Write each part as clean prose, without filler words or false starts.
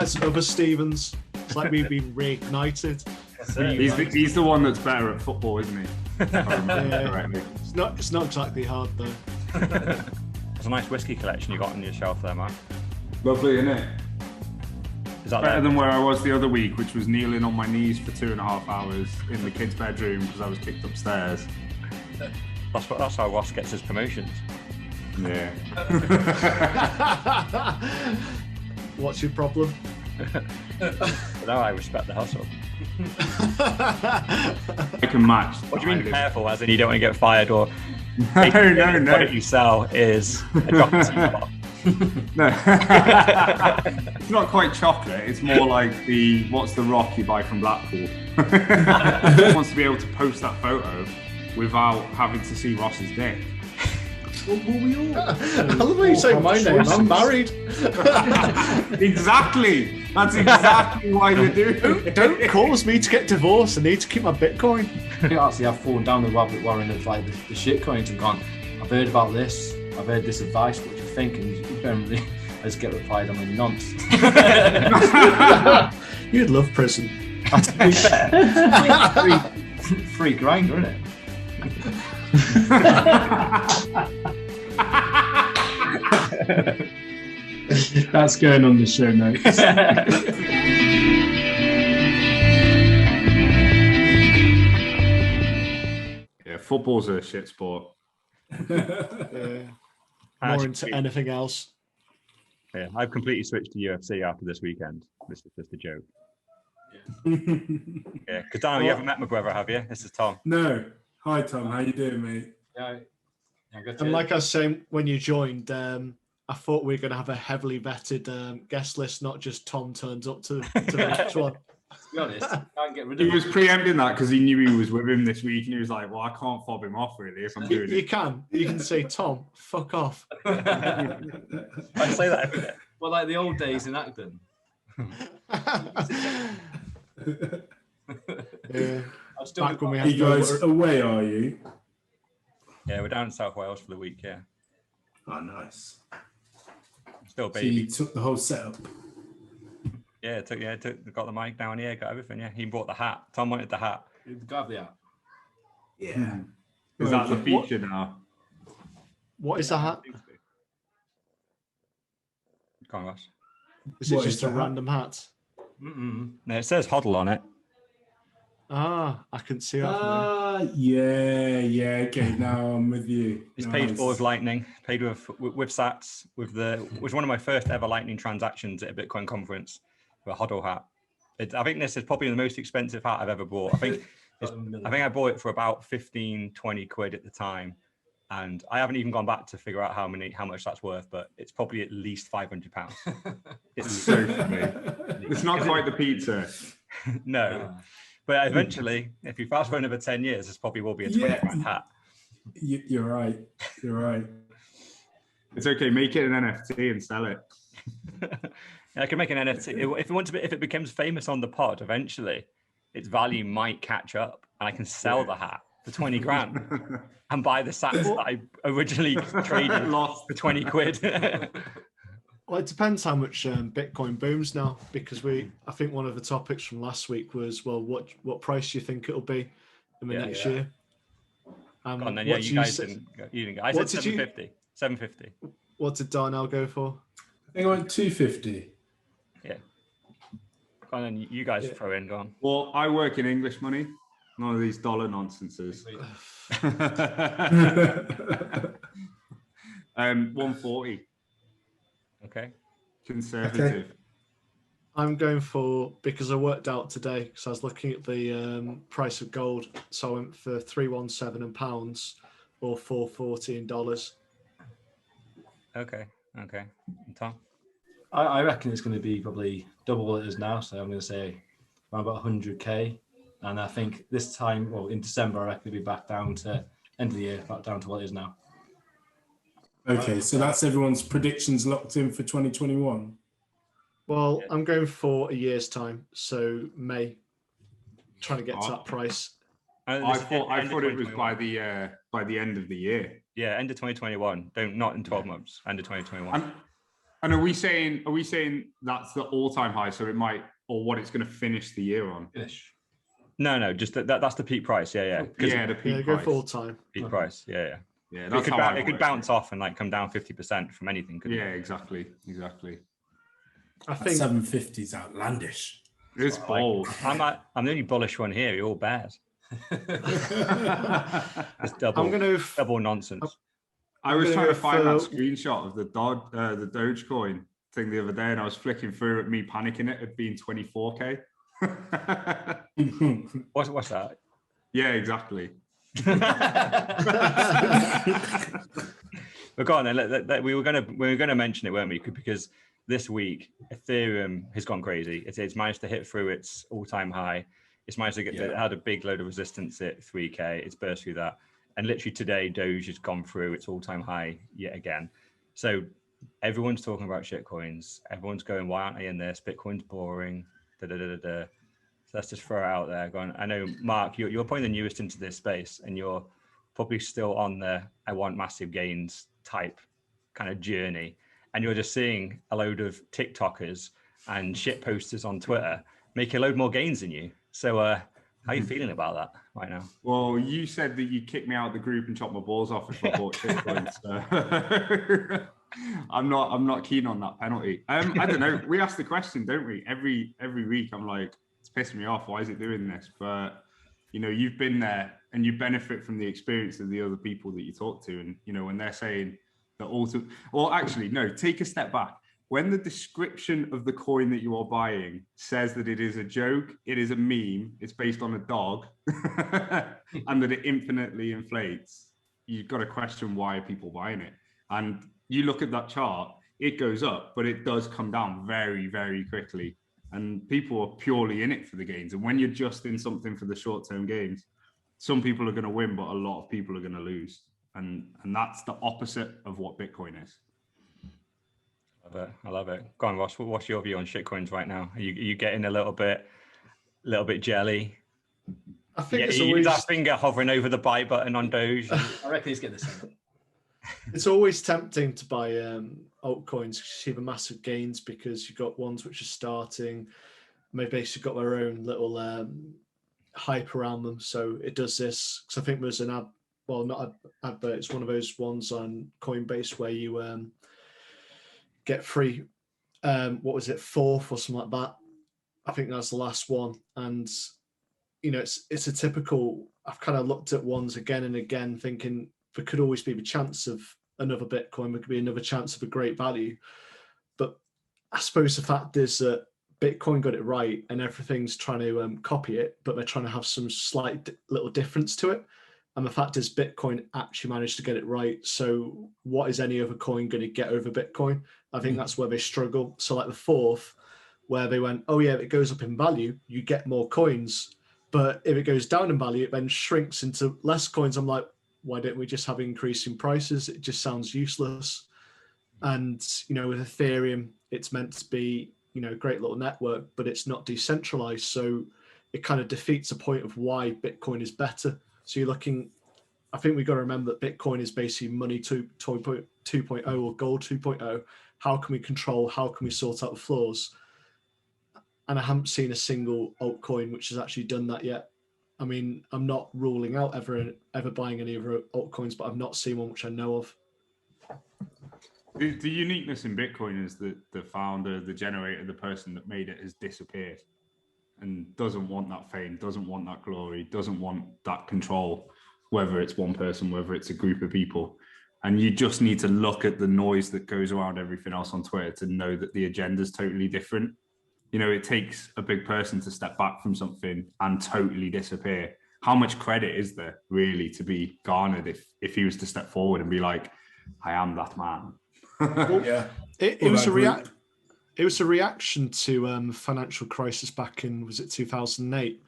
That's other Stevens. It's like we've been reignited. He's the one that's better at football, isn't he? If I remember correctly. It's not exactly hard though. It's a nice whiskey collection you got on your shelf there, man. Lovely, isn't it? Is that Better than where I was the other week, which was kneeling on my knees for 2.5 hours in the kids' bedroom because I was kicked upstairs. That's how Ross gets his promotions. Yeah. What's your problem? But no, I respect the hustle. I can match. What do you mean careful, as in you don't want to get fired or... No. The product you sell is a chocolate teapot. No. It's not quite chocolate, it's more like what's the rock you buy from Blackpool? He wants to be able to post that photo without having to see Ross's dick. Well, we all. I love how you say my name. I'm married. Exactly. That's exactly why you're doing it. Don't cause me to get divorced. I need to keep my Bitcoin. Actually, I've fallen down the rabbit warren of like the shit coins and gone, I've heard about this, I've heard this advice, what do you think? And you generally I just get replied, I'm a nonce. You'd love prison. To be fair, free grindr, isn't it? That's going on the show notes. Yeah, football's a shit sport. More into anything else. Yeah, I've completely switched to UFC after this weekend. This is just a joke. Yeah, because Dan, you haven't met my brother, have you? This is Tom. No. Hi, Tom. How you doing, mate? Yeah. And like I was saying when you joined, I thought we were going to have a heavily vetted guest list, not just Tom turns up to the next one. To be honest, I can't get rid of He was preempting that because he knew he was with him this week, and he was like, "Well, I can't fob him off really if I'm doing You it." can say, Tom, fuck off. I say that every day. Well, like the old days in Acton. Yeah. Back when we Are you guys away, are you? Yeah, we're down in South Wales for the week, yeah. Oh, nice. Still So baby. you took the whole setup? Yeah, got the mic down here, got everything, yeah. He brought the hat. Tom wanted the hat. Grab the hat. Yeah. Is that the feature now? What is the hat? Go on, Ross. Is it just a random hat? No, it says Hoddle on it. Ah, I can see that. Yeah. Okay, now I'm with you. It's paid for with Lightning, paid with Sats, was one of my first ever Lightning transactions at a Bitcoin conference for a Hoddle hat. I think this is probably the most expensive hat I've ever bought. I think I bought it for about 15, 20 quid at the time. And I haven't even gone back to figure out how much that's worth, but it's probably at least £500. It's so funny. It's not quite the pizza. No. But eventually, if you fast forward another 10 years, this probably will be a 20 grand hat. You're right. It's okay. Make it an NFT and sell it. I can make an NFT. If it becomes famous on the pod, eventually, its value might catch up, and I can sell the hat for 20 grand and buy the sats that I originally traded lost for 20 quid. Well, it depends how much Bitcoin booms now, because I think one of the topics from last week was, well, what price do you think it'll be in the next year? Go on, then, you guys didn't go. I said 750. 750. What did Darnell go for? I think I went 250. Yeah. Go on, then, you guys throw in, go on. Well, I work in English money. None of these dollar nonsenses. 140. Okay. Conservative. Okay. I'm going for, because I worked out today, because I was looking at the price of gold, so I went for 317 in pounds or 440 in dollars. Okay. And Tom? I reckon it's going to be probably double what it is now, so I'm going to say around about 100k. And I think this time, well, in December, I reckon it'll be back down to end of the year, back down to what it is now. Okay, so that's everyone's predictions locked in for 2021. Well, I'm going for a year's time, so May. Trying to get to that price. I thought it was by the end of the year. Yeah, end of 2021. Not in 12 months. End of 2021. And are we saying that's the all-time high? So it might, or what it's going to finish the year on? Finish. No, just that's the peak price. Yeah. Yeah, the peak go price. for all time. Peak price. Yeah. Yeah, It that's could, how it could bounce off and like come down 50% from anything. Couldn't Yeah, it? exactly. I That think 750 is outlandish. It's bold. I'm the only bullish one here. You're all bears. It's double nonsense. I was trying to find that for- screenshot of the Dogecoin thing the other day, and I was flicking through at me panicking it had been 24k. What's that? Yeah, exactly. But go on then. We were gonna mention it, weren't we? Because this week Ethereum has gone crazy. It's managed to hit through its all-time high. It's managed to it had a big load of resistance at 3k. It's burst through that, and literally today Doge has gone through its all-time high yet again. So everyone's talking about shitcoins. Everyone's going, why aren't I in this? Bitcoin's boring. So let's just throw it out there. Going, I know, Mark, you're probably the newest into this space, and you're probably still on the I want massive gains type kind of journey. And you're just seeing a load of TikTokers and shit posters on Twitter make a load more gains than you. So how are you feeling about that right now? Well, you said that you kicked me out of the group and chopped my balls off if I bought shitcoins. So I'm not keen on that penalty. I don't know. We ask the question, don't we? Every week I'm like, it's pissing me off. Why is it doing this? But you've been there and you benefit from the experience of the other people that you talk to. And when they're saying that actually, no, take a step back. When the description of the coin that you are buying says that it is a joke, it is a meme, it's based on a dog, and that it infinitely inflates, you've got to question why are people buying it. And you look at that chart, it goes up, but it does come down very, very quickly. And people are purely in it for the gains. And when you're just in something for the short-term gains, some people are going to win, but a lot of people are going to lose. And that's the opposite of what Bitcoin is. I love it. Go on, Ross. What's your view on shitcoins right now? Are you getting a little bit jelly? I think it's always always that finger hovering over the buy button on Doge. I reckon he's getting the same. It's always tempting to buy altcoins because you see the massive gains because you've got ones which are starting, maybe basically got their own little hype around them. So it does this because I think there's an not an advert. It's one of those ones on Coinbase where you get free. What was it, fourth or something like that? I think that's the last one, and it's a typical. I've kind of looked at ones again and again, thinking there could always be the chance of another Bitcoin. There could be another chance of a great value, but I suppose the fact is that Bitcoin got it right, and everything's trying to copy it, but they're trying to have some slight little difference to it. And the fact is, Bitcoin actually managed to get it right. So, what is any other coin going to get over Bitcoin? I think that's where they struggle. So, like the fourth, where they went, oh yeah, if it goes up in value, you get more coins. But if it goes down in value, it then shrinks into less coins. I'm like, why don't we just have increasing prices? It just sounds useless. And with Ethereum, it's meant to be a great little network, but it's not decentralized. So it kind of defeats the point of why Bitcoin is better. So you're looking, I think we've got to remember that Bitcoin is basically money 2.0 or gold 2.0. How can we control? How can we sort out the flaws? And I haven't seen a single altcoin which has actually done that yet. I mean, I'm not ruling out ever buying any other altcoins, but I've not seen one which I know of. The uniqueness in Bitcoin is that the founder, the generator, the person that made it has disappeared and doesn't want that fame, doesn't want that glory, doesn't want that control, whether it's one person, whether it's a group of people. And you just need to look at the noise that goes around everything else on Twitter to know that the agenda is totally different. It takes a big person to step back from something and totally disappear. How much credit is there really to be garnered if he was to step forward and be like, I am that man? Yeah. It was a reaction to financial crisis back in, was it 2008,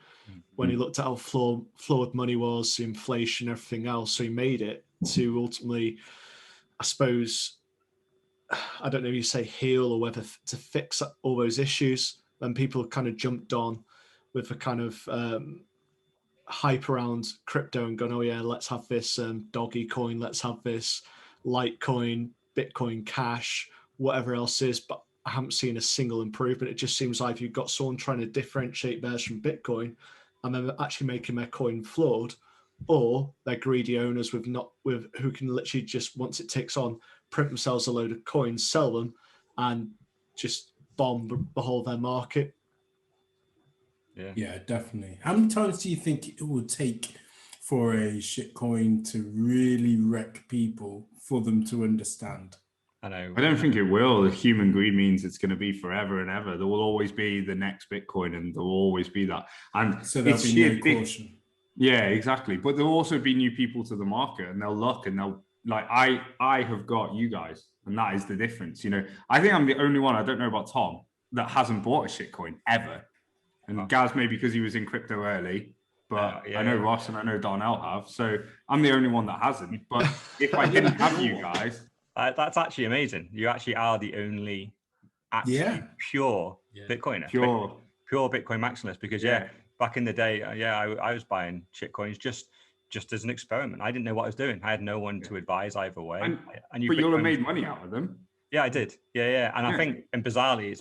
when he looked at how flawed money was, inflation, everything else. So he made it to ultimately, I suppose, I don't know if you say heal or whether to fix all those issues. And people kind of jumped on with a kind of hype around crypto and gone, oh yeah, let's have this doggy coin, let's have this Litecoin, Bitcoin Cash, whatever else is, but I haven't seen a single improvement. It just seems like you've got someone trying to differentiate theirs from Bitcoin and then actually making their coin flawed, or they're greedy owners with who can literally just, once it ticks on, print themselves a load of coins, sell them, and just bomb the whole of their market. Yeah, definitely. How many times do you think it would take for a shitcoin to really wreck people for them to understand? I know. I don't think it will. The human greed means it's going to be forever and ever. There will always be the next Bitcoin, and there will always be that. And So there'll be no caution. Yeah, exactly. But there'll also be new people to the market, and they'll look and they'll like, I have got you guys, and that is the difference. You know, I think I'm the only one, I don't know about Tom, that hasn't bought a shitcoin ever. And Gaz, maybe because he was in crypto early, but I know Ross and I know Darnell have. So I'm the only one that hasn't. But if I didn't have you guys, that's actually amazing. You actually are the only actually pure Bitcoiner, pure Bitcoin maximalist. Because back in the day, I was buying shitcoins just as an experiment. I didn't know what I was doing. I had no one to advise either way. But you'll have made money out of them. Yeah, I did. Yeah. And I think, and bizarrely,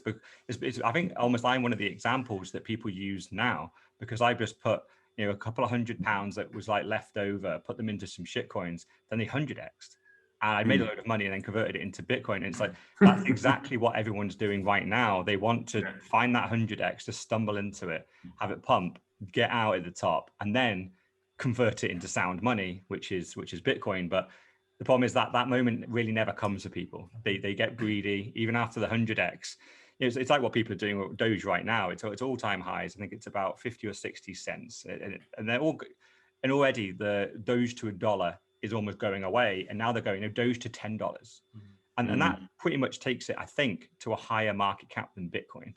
it's I think almost I'm one of the examples that people use now, because I just put, you know, a couple of £100 that was like left over, put them into some shit coins, then they 100x'd. And I made a load of money and then converted it into Bitcoin. And it's like, that's exactly what everyone's doing right now. They want to find that 100x, to stumble into it, have it pump, get out at the top, and then convert it into sound money, which is Bitcoin. But the problem is that moment really never comes to people. They get greedy even after the 100x. It's like what people are doing with Doge right now. It's all-time highs. I think it's about 50 or 60 cents, and they're all. And already the Doge to $1 is almost going away, and now they're going Doge to $10, and that pretty much takes it, I think, to a higher market cap than Bitcoin.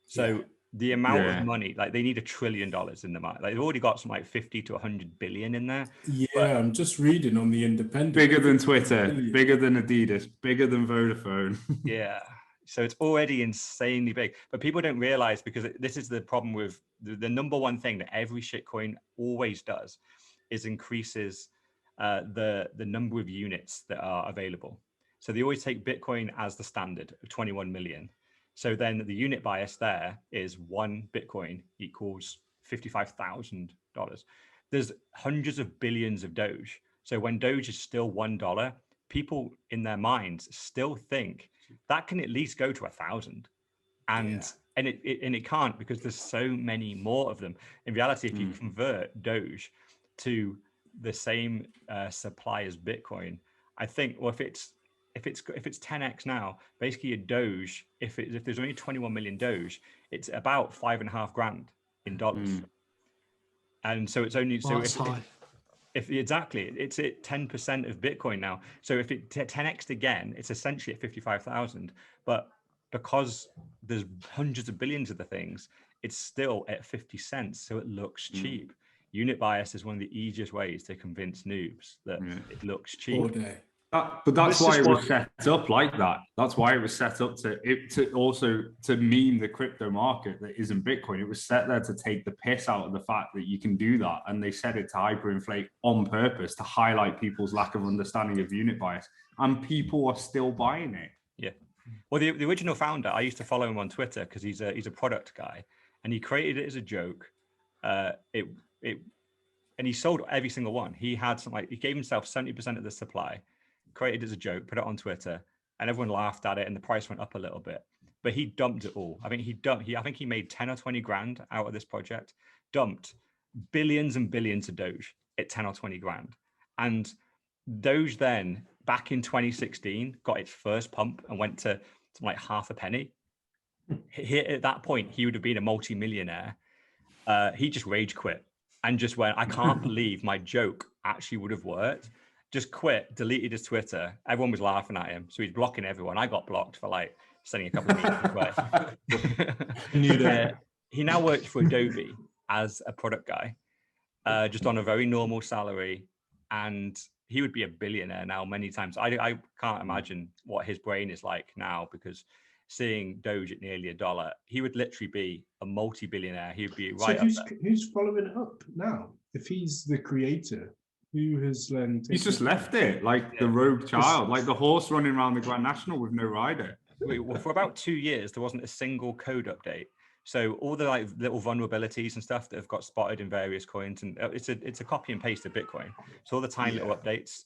So the amount of money, like they need $1 trillion in the market. Like they've already got some like 50 to 100 billion in there. Yeah, I'm just reading on the Independent. Bigger than Twitter, bigger than Adidas, bigger than Vodafone. Yeah. So it's already insanely big, but people don't realize, because this is the problem with the number one thing that every shitcoin always does is increases the number of units that are available. So they always take Bitcoin as the standard of 21 million. So then the unit bias there is 1 Bitcoin equals $55,000. There's hundreds of billions of Doge. So when Doge is still $1, people in their minds still think that can at least go to 1,000. And it can't, because there's so many more of them. In reality, if you convert Doge to the same supply as Bitcoin, I think, well, if it's 10x now, basically a Doge, if there's only 21 million Doge, it's about $5,500 in dollars. And so it's only exactly, it's at 10% of Bitcoin now. So if it 10x again, it's essentially at 55,000. But because there's hundreds of billions of the things, it's still at 50 cents. So it looks cheap. Unit bias is one of the easiest ways to convince noobs that it looks cheap. All day. But that's why it was set up like that. That's why it was set up to also meme the crypto market that isn't Bitcoin. It was set there to take the piss out of the fact that you can do that, and they set it to hyperinflate on purpose to highlight people's lack of understanding of unit bias, and people are still buying it. Yeah. Well, the original founder, I used to follow him on Twitter because he's a product guy, and he created it as a joke. And he sold every single one. He had he gave himself 70% of the supply, created as a joke, put it on Twitter, and everyone laughed at it, and the price went up a little bit. But he dumped it all. I think he made 10 or 20 grand out of this project, dumped billions and billions of Doge at 10 or 20 grand. And Doge then, back in 2016, got its first pump and went to like half a penny. At that point, he would have been a multi-millionaire. He just rage quit and just went, I can't believe my joke actually would have worked. Just quit, deleted his Twitter. Everyone was laughing at him. So he's blocking everyone. I got blocked for like sending a couple of memes away. He now works for Adobe as a product guy, just on a very normal salary. And he would be a billionaire now many times. I can't imagine what his brain is like now, because seeing Doge at nearly $1, he would literally be a multi-billionaire. He'd be right up there. Who's following it up now? If he's the creator, Who has He's just left it like the rogue child, like the horse running around the Grand National with no rider. Well, for about 2 years, there wasn't a single code update. So all the like little vulnerabilities and stuff that have got spotted in various coins, and it's a copy and paste of Bitcoin. So all the tiny little updates,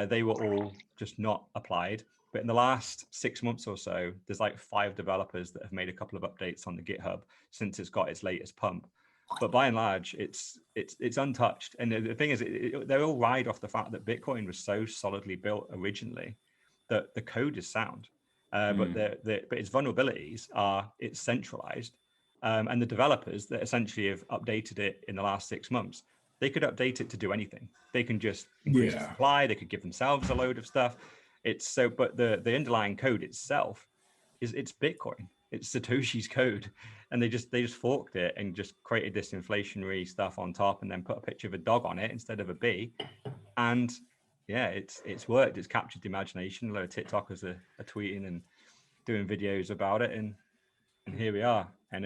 they were all just not applied. But in the last 6 months or so, there's like 5 developers that have made a couple of updates on the GitHub since it's got its latest pump. But by and large, it's untouched. And the thing is, they all ride off the fact that Bitcoin was so solidly built originally that the code is sound. But its vulnerabilities are it's centralized, and the developers that essentially have updated it in the last 6 months, they could update it to do anything. They can just increase the supply. They could give themselves a load of stuff. But the underlying code itself it's Bitcoin. It's Satoshi's code, and they just forked it and just created this inflationary stuff on top, and then put a picture of a dog on it instead of a bee, and yeah, it's worked. It's captured the imagination. A lot of TikTokers are tweeting and doing videos about it, and here we are. And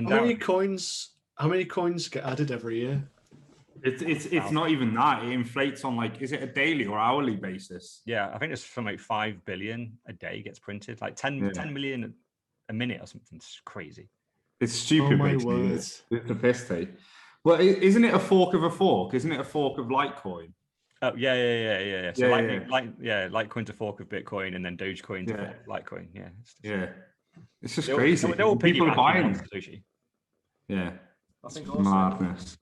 How many coins get added every year? It's not even that. It inflates on like, is it a daily or hourly basis? Yeah, I think it's from like 5 billion a day gets printed, like 10 million a minute or something. It's crazy. It's stupid. Oh my basically. word. It's a piss take. Well, isn't it a fork of a fork? Isn't it a fork of Litecoin? Oh yeah. So Litecoin's a fork of Bitcoin, and then Dogecoin's a fork of Litecoin. Yeah. It's just crazy. They're all People are buying Satoshi. Yeah. I think also madness.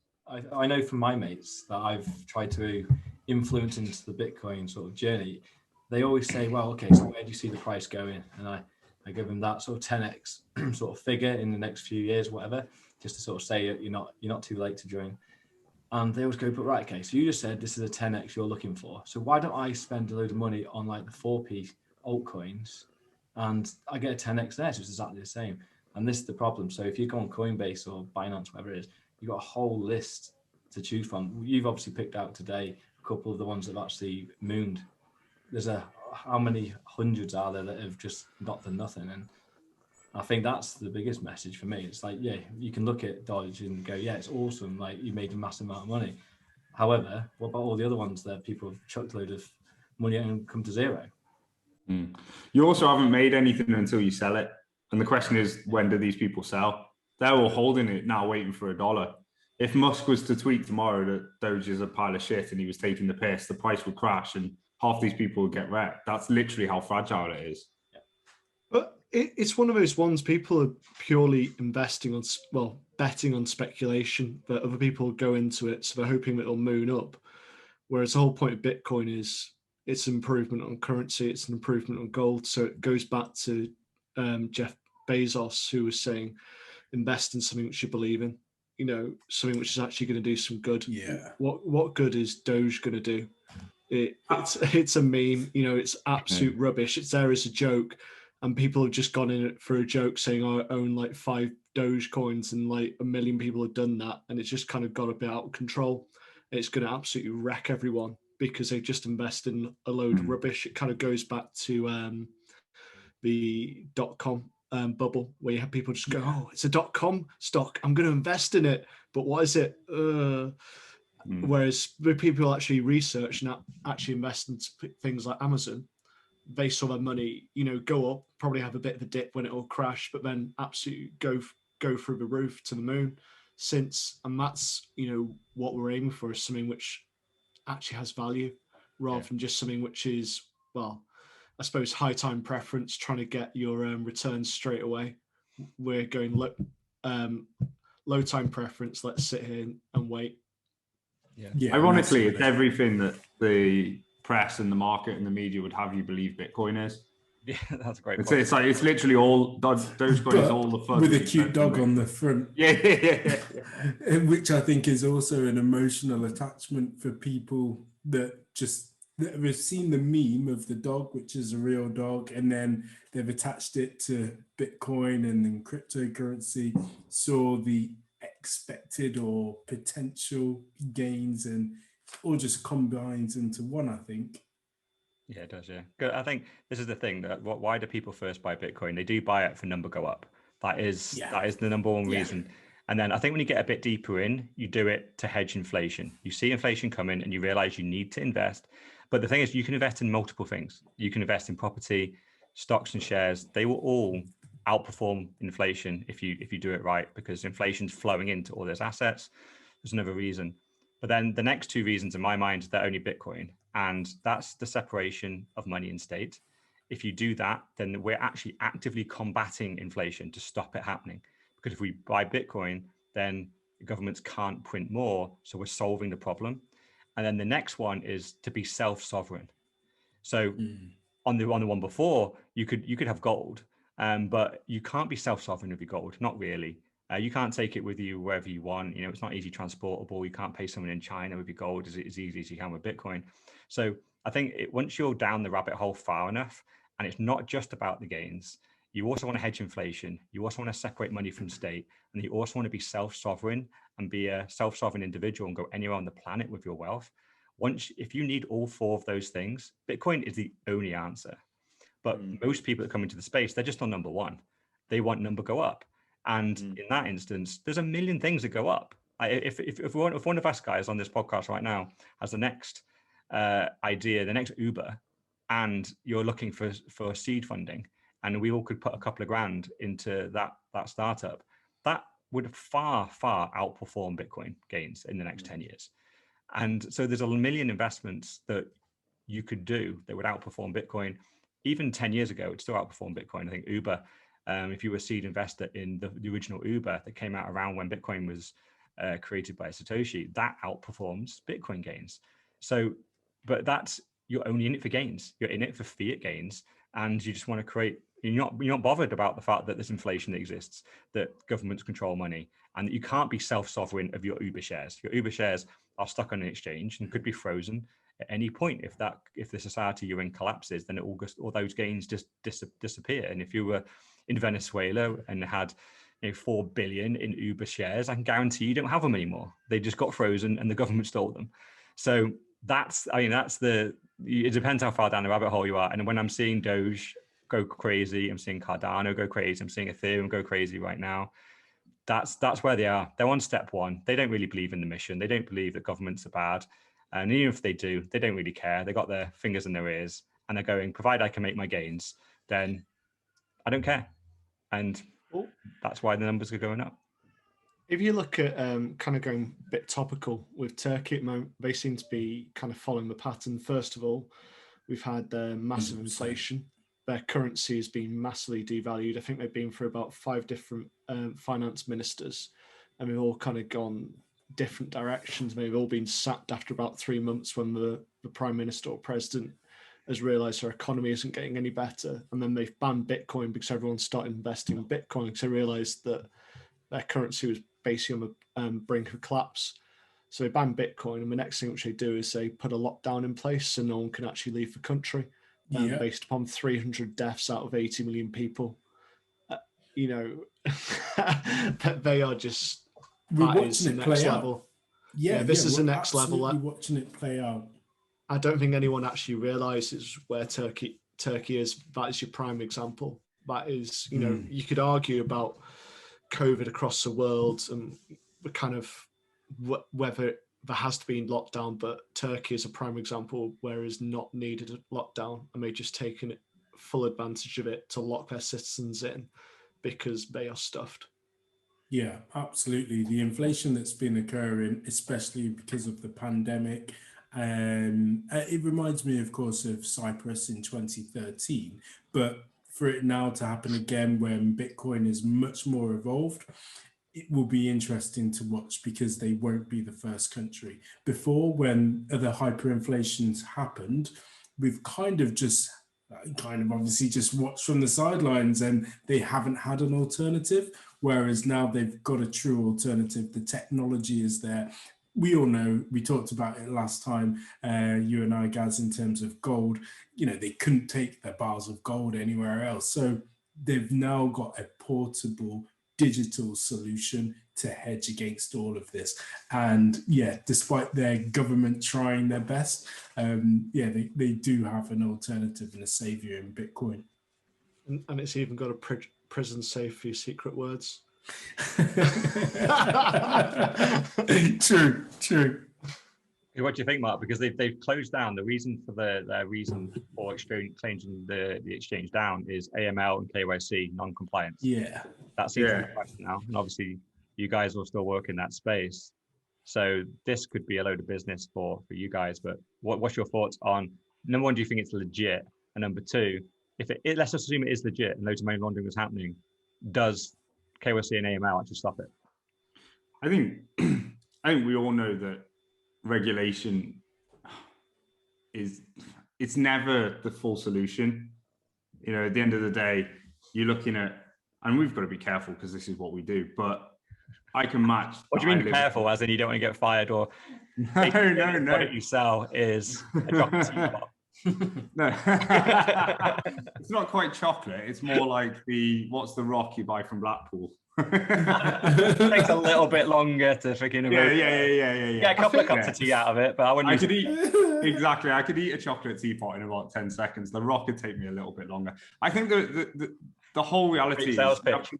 I know from my mates that I've tried to influence into the Bitcoin sort of journey. They always say, well, okay, so where do you see the price going? And I give them that sort of 10x sort of figure in the next few years, whatever, just to sort of say you're not too late to join. And they always go, but right, okay, so you just said this is a 10x you're looking for. So why don't I spend a load of money on like the 4P altcoins and I get a 10x there, so it's exactly the same. And this is the problem. So if you go on Coinbase or Binance, whatever it is, you've got a whole list to choose from. You've obviously picked out today a couple of the ones that have actually mooned. There's how many hundreds are there that have just not done nothing? And I think that's the biggest message for me. It's like, yeah, you can look at Dodge and go, yeah, it's awesome. Like you made a massive amount of money. However, what about all the other ones that people have chucked a load of money and come to zero? You also haven't made anything until you sell it. And the question is, when do these people sell? They're all holding it now, waiting for $1. If Musk was to tweet tomorrow that Doge is a pile of shit and he was taking the piss, the price would crash and half these people would get wrecked. That's literally how fragile it is. But it's one of those ones people are purely investing on, betting on speculation, but other people go into it, so they're hoping it'll moon up. Whereas the whole point of Bitcoin is it's an improvement on currency, it's an improvement on gold. So it goes back to Jeff Bezos, who was saying, invest in something which you believe in, something which is actually going to do some good. Yeah. What good is Doge going to do? It's a meme, it's absolute rubbish. It's there as a joke. And people have just gone in it for a joke saying, I own like 5 Doge coins and like 1 million people have done that. And it's just kind of got a bit out of control. It's going to absolutely wreck everyone because they've just invested in a load of rubbish. It kind of goes back to the .com bubble where you have people just go, oh, it's a .com stock, I'm going to invest in it. But what is it? Whereas the people actually research and actually invest in things like Amazon, they saw their money, go up, probably have a bit of a dip when it will crash, but then absolutely go through the roof to the moon and that's, what we're aiming for is something which actually has value rather than just something which is, I suppose high time preference, trying to get your returns straight away. We're going low time preference. Let's sit here and wait. Yeah. Ironically, it's everything that the press and the market and the media would have you believe Bitcoin is. Yeah, that's great. It's like it's literally all Dogecoin is all the fun with a cute dog on the front. Yeah. Which I think is also an emotional attachment for people that have seen the meme of the dog, which is a real dog, and then they've attached it to Bitcoin and then cryptocurrency, saw the expected or potential gains, and all just combines into one, I think. Yeah, it does. Yeah, good. I think this is the thing that why do people first buy Bitcoin? They do buy it for number go up. That is the number one reason. And then I think when you get a bit deeper in, you do it to hedge inflation. You see inflation coming and you realize you need to invest. But the thing is, you can invest in multiple things. You can invest in property, stocks and shares. They will all outperform inflation if you do it right, because inflation's flowing into all those assets. There's another reason. But then the next two reasons in my mind, they're only Bitcoin. And that's the separation of money and state. If you do that, then we're actually actively combating inflation to stop it happening. Because if we buy Bitcoin, then the governments can't print more. So we're solving the problem. And then the next one is to be self-sovereign. So on the one before, you could have gold, but you can't be self-sovereign with your gold, not really. You can't take it with you wherever you want. It's not easy transportable. You can't pay someone in China with your gold as easy as you can with Bitcoin. So I think once you're down the rabbit hole far enough, and it's not just about the gains, you also want to hedge inflation. You also want to separate money from state, and you also want to be self-sovereign and be a self-sovereign individual and go anywhere on the planet with your wealth. If you need all four of those things, Bitcoin is the only answer. But most people that come into the space, they're just on number one. They want number go up. And in that instance, there's a million things that go up. If one of us guys on this podcast right now has the next idea, the next Uber, and you're looking for seed funding, and we all could put a couple of grand into that startup, that would far outperform Bitcoin gains in the next 10 years. And so there's a million investments that you could do that would outperform Bitcoin. Even 10 years ago, it still outperformed Bitcoin. I think Uber, if you were a seed investor in the original Uber that came out around when Bitcoin was created by Satoshi, that outperforms Bitcoin gains. So, but you're only in it for gains. You're in it for fiat gains, and you just want to create. You're not bothered about the fact that there's inflation that exists, that governments control money, and that you can't be self-sovereign of your Uber shares. Your Uber shares are stuck on an exchange and could be frozen at any point. If the society you're in collapses, then all those gains just disappear. And if you were in Venezuela and had 4 billion in Uber shares, I can guarantee you don't have them anymore. They just got frozen and the government stole them. So it depends how far down the rabbit hole you are. And when I'm seeing Doge go crazy, I'm seeing Cardano go crazy, I'm seeing Ethereum go crazy right now. That's where they are. They're on step one. They don't really believe in the mission. They don't believe that governments are bad. And even if they do, they don't really care. They got their fingers in their ears and they're going, provided I can make my gains, then I don't care. And that's why the numbers are going up. If you look at kind of going a bit topical with Turkey at the moment, they seem to be kind of following the pattern. First of all, we've had massive inflation. Their currency has been massively devalued. I think they've been through about 5 different finance ministers, and we've all kind of gone different directions. Maybe all been sacked after about 3 months when the prime minister or president has realised our economy isn't getting any better. And then they've banned Bitcoin because everyone started investing in Bitcoin because they realised that their currency was basically on the brink of collapse. So they banned Bitcoin, and the next thing which they do is they put a lockdown in place so no one can actually leave the country. Based upon 300 deaths out of 80 million people. They are just, we're watching it play level. out. Yeah, this is the next level. We're watching it play out. I don't think anyone actually realizes where Turkey is. That is your prime example. That is, you could argue about COVID across the world and the kind of whether there has to be in lockdown, but Turkey is a prime example where it's not needed a lockdown, and they've just taken full advantage of it to lock their citizens in because they are stuffed. Yeah, absolutely. The inflation that's been occurring, especially because of the pandemic, it reminds me, of course, of Cyprus in 2013, but for it now to happen again when Bitcoin is much more evolved, it will be interesting to watch because they won't be the first country. Before, when other hyperinflations happened, we've kind of obviously just watched from the sidelines, and they haven't had an alternative, whereas now they've got a true alternative. The technology is there. We all know, we talked about it last time, you and I, Gaz, in terms of gold, they couldn't take their bars of gold anywhere else. So they've now got a portable digital solution to hedge against all of this. And despite their government trying their best, they do have an alternative and a savior in Bitcoin. And it's even got a prison safe for your secret words. True. What do you think, Mark? Because they've closed down. The reason for their reason for changing the exchange down is AML and KYC non-compliance. Yeah. That seems to be the question now, and obviously you guys will still work in that space. So this could be a load of business for you guys. But what's your thoughts on, number one, do you think it's legit? And number two, if let's just assume it is legit and loads of money laundering is happening, does KYC and AML actually stop it? I think we all know that regulation it's never the full solution. You know, at the end of the day, you're looking at, and we've got to be careful because this is what we do, but I can match. What do you mean careful? As in you don't want to get fired, or no. The product you sell is a chocolate teapot. No, it's not quite chocolate. It's more like what's the rock you buy from Blackpool? It takes a little bit longer to freaking yeah. Get a couple of cups of tea out of it, but I wouldn't. I could eat a chocolate teapot in about 10 seconds. The rock would take me a little bit longer. I think the whole reality is sales pitch.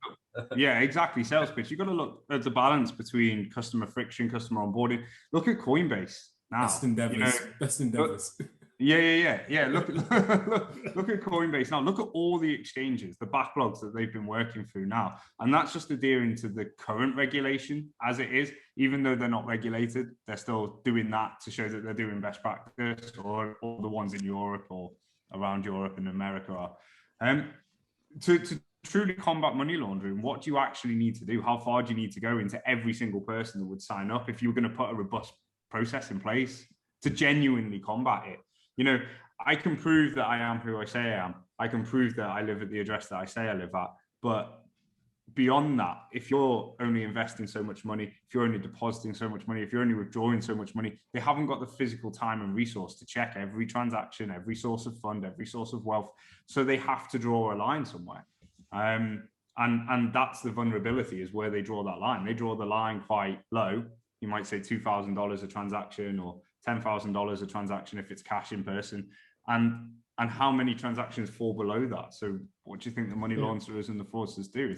Yeah, exactly. Sales pitch. You've got to look at the balance between customer friction, customer onboarding. Look at Coinbase now. Best endeavors. Yeah. Look at Coinbase now. Look at all the exchanges, the backlogs that they've been working through now, and that's just adhering to the current regulation as it is. Even though they're not regulated, they're still doing that to show that they're doing best practice, or all the ones in Europe or around Europe and America are. To truly combat money laundering, what do you actually need to do? How far do you need to go into every single person that would sign up if you were going to put a robust process in place to genuinely combat it? You know, I can prove that I am who I say I am. I can prove that I live at the address that I say I live at. But beyond that, if you're only investing so much money, if you're only depositing so much money, if you're only withdrawing so much money, they haven't got the physical time and resource to check every transaction, every source of fund, every source of wealth. So they have to draw a line somewhere. And that's the vulnerability, is where they draw that line. They draw the line quite low. You might say $2,000 a transaction, or $10,000 a transaction if it's cash in person. And how many transactions fall below that? So what do you think the money launderers and the fraudsters do?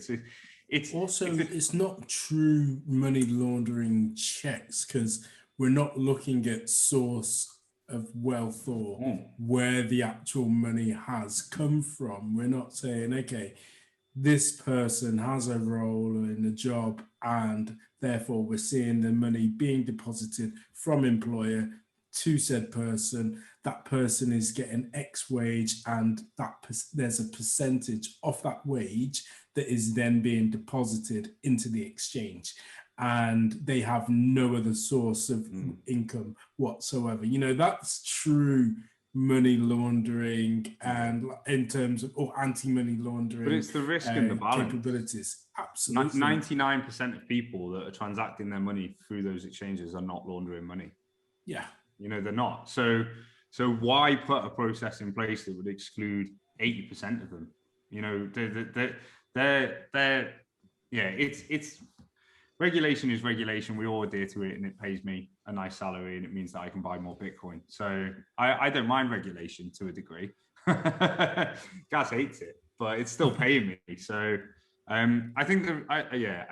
It's not true money laundering checks, because we're not looking at source of wealth or where the actual money has come from. We're not saying, okay, this person has a role in a job and therefore we're seeing the money being deposited from employer to said person. That person is getting X wage, and there's a percentage of that wage that is then being deposited into the exchange, and they have no other source of income whatsoever. You know, that's true money laundering, and in terms of, or anti-money laundering, but it's the risk and the balance capabilities. Absolutely. 99% of people that are transacting their money through those exchanges are not laundering money. Yeah, you know, they're not. So why put a process in place that would exclude 80% of them? You know, it's regulation is regulation. We all adhere to it, and it pays me a nice salary, and it means that I can buy more Bitcoin. So I don't mind regulation to a degree. Gas hates it, but it's still paying me. So I think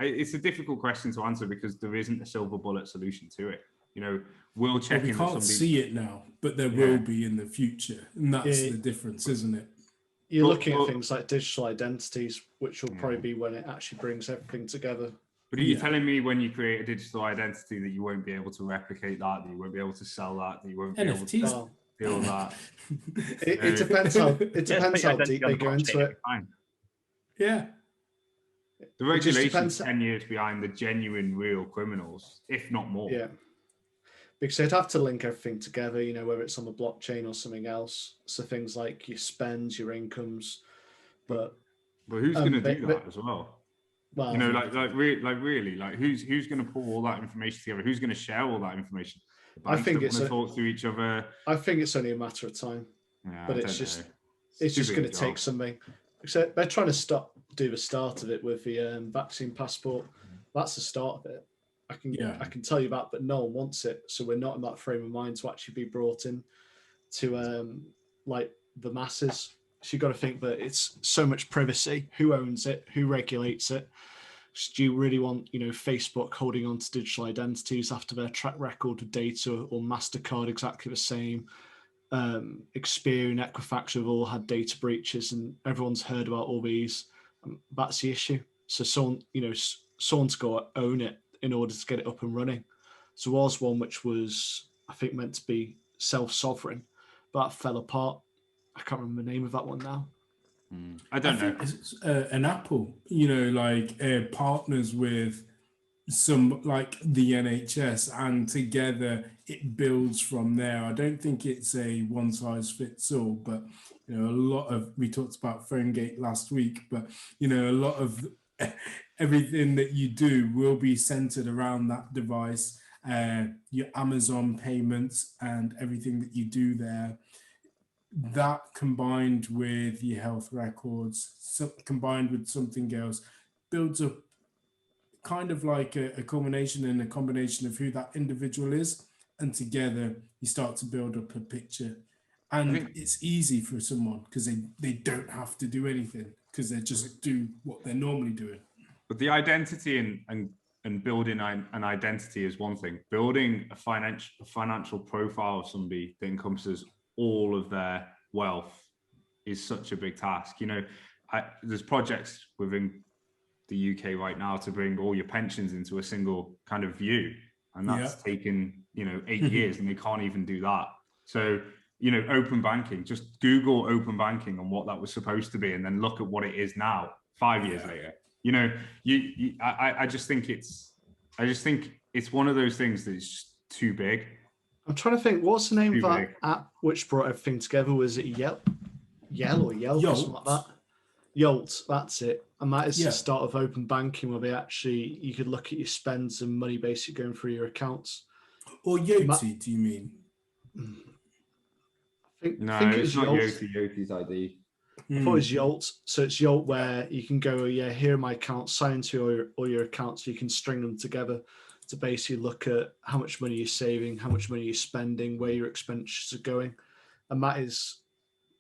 it's a difficult question to answer, because there isn't a silver bullet solution to it. You know, we'll check. We can't see it now, but there will be in the future, and that's the difference, isn't it? You're looking at things like digital identities, which will probably be when it actually brings everything together. But are you telling me when you create a digital identity that you won't be able to replicate that you won't be able to sell that you won't be able to steal that? It depends how deep they go into it. Yeah. The regulation's 10 years behind the genuine, real criminals, if not more. Yeah. Because they'd have to link everything together, you know, whether it's on the blockchain or something else. So things like your spends, your incomes, but who's going to do that as well? Well, you know, really, who's going to pull all that information together? Who's going to share all that information? I think it's talk to each other. I think it's only a matter of time, but it's just going to take something. Except they're trying to do the start of it with the vaccine passport. That's the start of it. I can tell you that, but no one wants it, so we're not in that frame of mind to actually be brought in to like the masses. So you've got to think that it's so much privacy. Who owns it? Who regulates it? So do you really want, Facebook holding on to digital identities after their track record of data, or MasterCard exactly the same? Experian, Equifax have all had data breaches, and everyone's heard about all these. That's the issue. So someone's got to own it in order to get it up and running. So there was one which was, I think, meant to be self-sovereign, but that fell apart. I can't remember the name of that one now. I don't know. Think it's an Apple, partners with some like the NHS, and together it builds from there. I don't think it's a one size fits all, but a lot of, we talked about PhoneGate last week, but a lot of everything that you do will be centered around that device. Your Amazon payments and everything that you do there, that combined with your health records, combined with something else, builds up kind of like a culmination and a combination of who that individual is, and together you start to build up a picture. And it's easy for someone because they don't have to do anything, because they just do what they're normally doing. But the identity and building an identity is one thing. Building a financial profile of somebody that encompasses all of their wealth is such a big task. There's projects within the UK right now to bring all your pensions into a single kind of view, and that's taken 8 years, and they can't even do that. So open banking, just Google open banking and what that was supposed to be, and then look at what it is now 5 years later. I just think it's one of those things that's just too big. I'm trying to think, what's the name of that app which brought everything together? Was it Yelp or something like that? Yolt, that's it. And that is the start of open banking, where you could look at your spends and money basically going through your accounts. Or Yoti, do you mean? I think it's not Yoti. Yoti's ID. I thought it was Yolt. So it's Yolt, where you can go, here are my accounts, sign to all your accounts. You can string them together to basically look at how much money you're saving, how much money you're spending, where your expenditures are going. And that's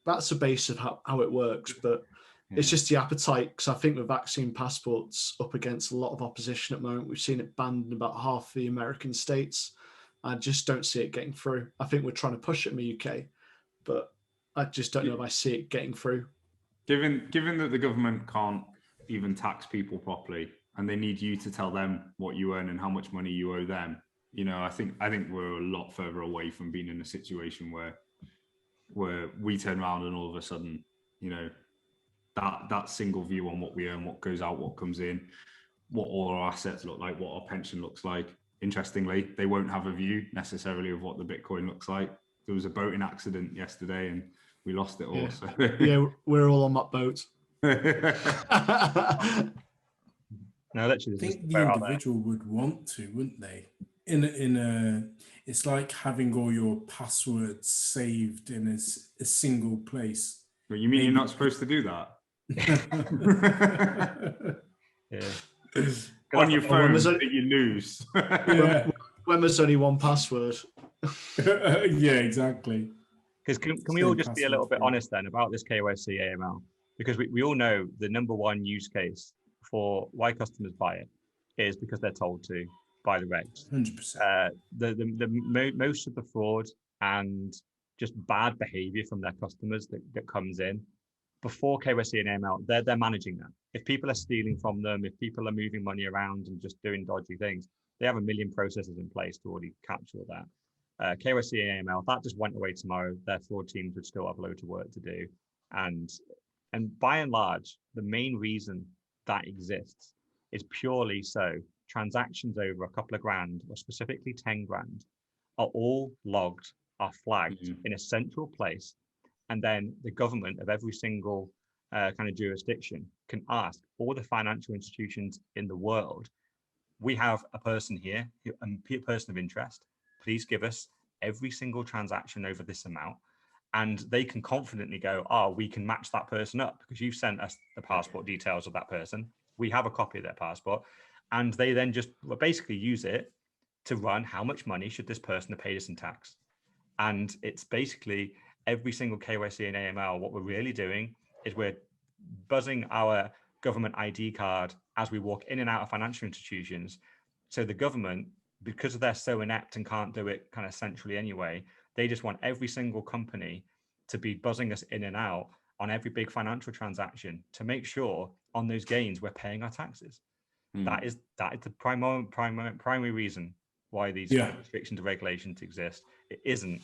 the base of how it works. But it's just the appetite, because I think the vaccine passport's up against a lot of opposition at the moment. We've seen it banned in about half the American states. I just don't see it getting through. I think we're trying to push it in the UK, but I just don't know if I see it getting through. Given that the government can't even tax people properly, and they need you to tell them what you earn and how much money you owe them, I think we're a lot further away from being in a situation where we turn around and all of a sudden, that single view on what we earn, what goes out, what comes in, what all our assets look like, what our pension looks like. Interestingly, they won't have a view necessarily of what the Bitcoin looks like. There was a boating accident yesterday and we lost it all. Yeah, so. We're all on that boat. No, literally, I think the individual would want to, wouldn't they? It's like having all your passwords saved in a single place. Well, you mean you're not supposed to do that? On your phone that you lose. When there's only one password. Yeah, exactly. Because can we all just be a little bit honest then about this KYC AML? Because we all know the number one use case for why customers buy it is because they're told to by the regs. 100%. Most of the fraud and just bad behavior from their customers that comes in before KYC and AML, they're managing that. If people are stealing from them, if people are moving money around and just doing dodgy things, they have a million processes in place to already capture that. KYC and AML, that just went away tomorrow, their fraud teams would still have loads of work to do. And by and large, the main reason that exists is purely so transactions over a couple of grand, or specifically 10 grand, are all logged, are flagged in a central place. And then the government of every single kind of jurisdiction can ask all the financial institutions in the world, we have a person here, a person of interest, please give us every single transaction over this amount. And they can confidently go, we can match that person up because you've sent us the passport details of that person. We have a copy of their passport. And they then just basically use it to run how much money should this person have paid us in tax. And it's basically every single KYC and AML, what we're really doing is we're buzzing our government ID card as we walk in and out of financial institutions. So the government, because they're so inept and can't do it kind of centrally anyway, they just want every single company to be buzzing us in and out on every big financial transaction to make sure on those gains we're paying our taxes. That is the primary reason why these restrictions and regulations exist. It isn't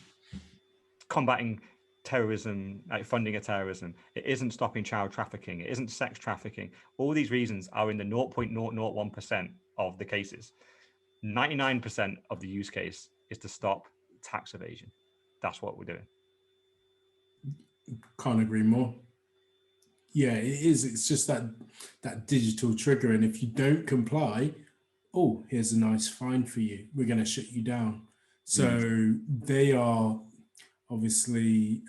combating terrorism, like funding of terrorism. It isn't stopping child trafficking. It isn't sex trafficking. All these reasons are in the 0.001% of the cases. 99% of the use case is to stop tax evasion. That's what we're doing. Can't agree more. Yeah, it is. It's just that digital trigger, and if you don't comply, oh, here's a nice fine for you. We're going to shut you down. So they are obviously,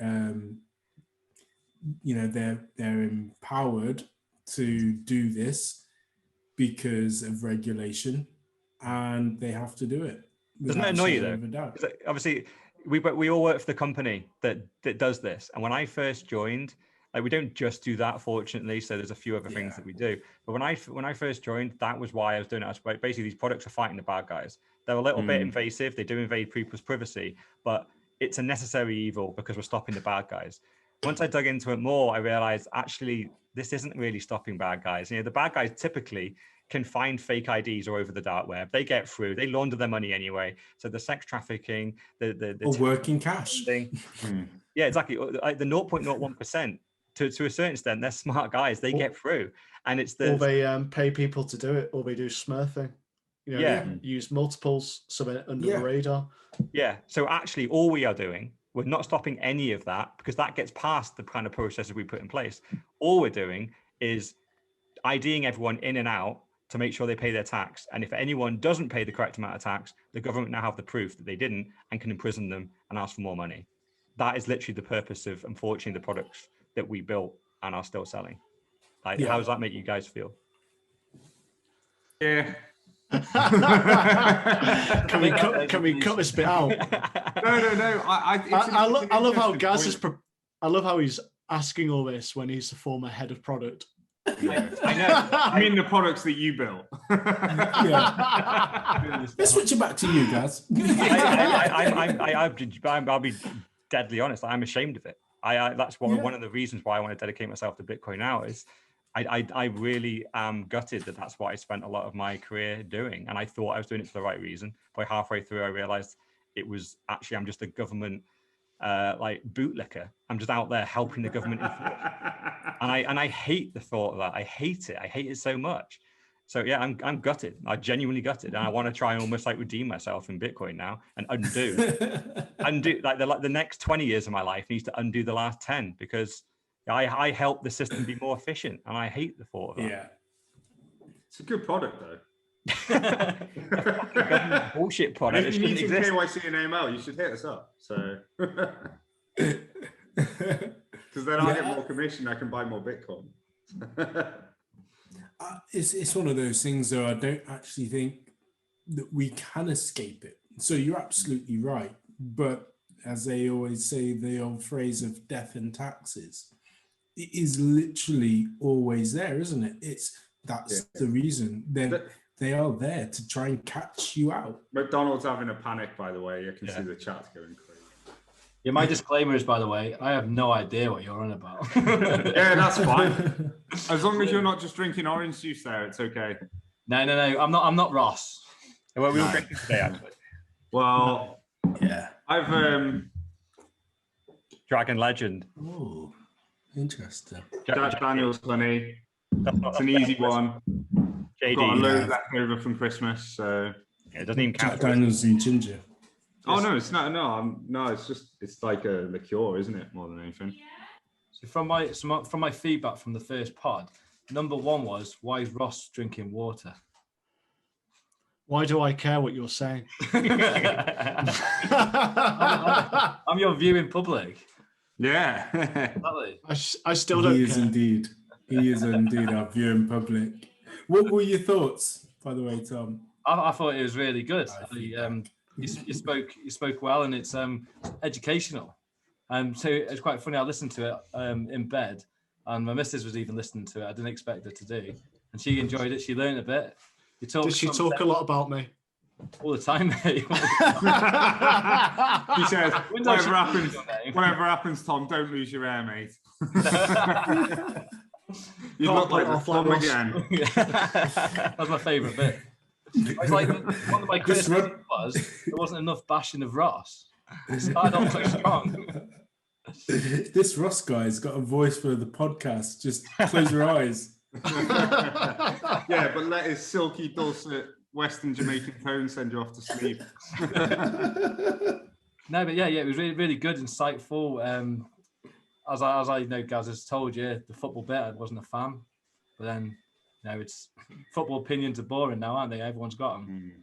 they're empowered to do this because of regulation, and they have to do it. Doesn't that annoy you though? Obviously, we all work for the company that does this, and when I first joined, like, we don't just do that, fortunately. So there's a few other things that we do. But when I first joined, that was why I was doing it. Basically, these products are fighting the bad guys. They're a little bit invasive. They do invade people's privacy, but it's a necessary evil because we're stopping the bad guys. Once I dug into it more, I realized actually this isn't really stopping bad guys. The bad guys typically can find fake IDs or over the dark web. They get through. They launder their money anyway. So the sex trafficking, the working cash thing. Yeah, exactly. The 0.01%. To a certain extent, they're smart guys. They get through, and it's the or they pay people to do it, or they do smurfing. Use multiples so they're under the radar. Yeah. So actually, all we are doing, we're not stopping any of that because that gets past the kind of processes we put in place. All we're doing is IDing everyone in and out to make sure they pay their tax. And if anyone doesn't pay the correct amount of tax, the government now have the proof that they didn't and can imprison them and ask for more money. That is literally the purpose of, unfortunately, the products that we built and are still selling. How does that make you guys feel? Yeah. Can we cut this bit out? No. I love how Gaz is. I love how he's asking all this when he's the former head of product. Yeah, I know. I mean the products that you built. Let's switch it back to you, Gaz. I'll be deadly honest. I'm ashamed of it. That's one of the reasons why I want to dedicate myself to Bitcoin now is I really am gutted that that's what I spent a lot of my career doing. And I thought I was doing it for the right reason. But halfway through, I realized it was actually, I'm just a government bootlicker. I'm just out there helping the government enforce. And I hate the thought of that. I hate it. I hate it so much. So yeah, I'm gutted. I'm genuinely gutted, and I want to try and almost redeem myself in Bitcoin now and undo the next 20 years of my life needs to undo the last 10 because I help the system be more efficient, and I hate the thought of that. Yeah, it's a good product though. Bullshit product. If you need some KYC and AML, you should hit us up. So because then I get more commission, I can buy more Bitcoin. It's one of those things, though. I don't actually think that we can escape it. So you're absolutely right. But as they always say, the old phrase of death and taxes, it is literally always there, isn't it? That's the reason. They are there to try and catch you out. McDonald's having a panic, by the way. You can see the chat going crazy. Yeah, my disclaimer is, by the way, I have no idea what you're on about. Yeah, that's fine. As long as you're not just drinking orange juice there, it's okay. No. I'm not Ross. Well, we were drinking today, actually. Well, yeah. I've Dragon Legend. Oh, interesting. Jack Daniel's honey. It's an easy one. JD. Got a load left over from Christmas, so it doesn't even count. Jack Daniel's and ginger. Oh no, it's not. No, it's like a liqueur, isn't it? More than anything. So from my feedback from the first pod, number one was, why is Ross drinking water? Why do I care what you're saying? I'm your viewing public. Yeah. I still don't care. He is indeed our viewing public. What were your thoughts, by the way, Tom? I thought it was really good. You spoke well, and it's educational. So it's quite funny. I listened to it in bed, and my missus was even listening to it. I didn't expect her to do. and she enjoyed it. She learned a bit. Did she talk a lot about me? All the time, mate. He says, whatever happens, Tom, don't lose your hair, mate. You look like Tom again. That's my favourite bit. I was like, one of my criticisms was there wasn't enough bashing of Ross. It started off so strong. This Ross guy's got a voice for the podcast. Just close your eyes. Yeah, but let his silky, dulcet Western Jamaican tone send you off to sleep. No, but yeah, it was really, really good, insightful. As I know, Gaz has told you, the football bit, I wasn't a fan, but then, it's football opinions are boring now, aren't they? Everyone's got them.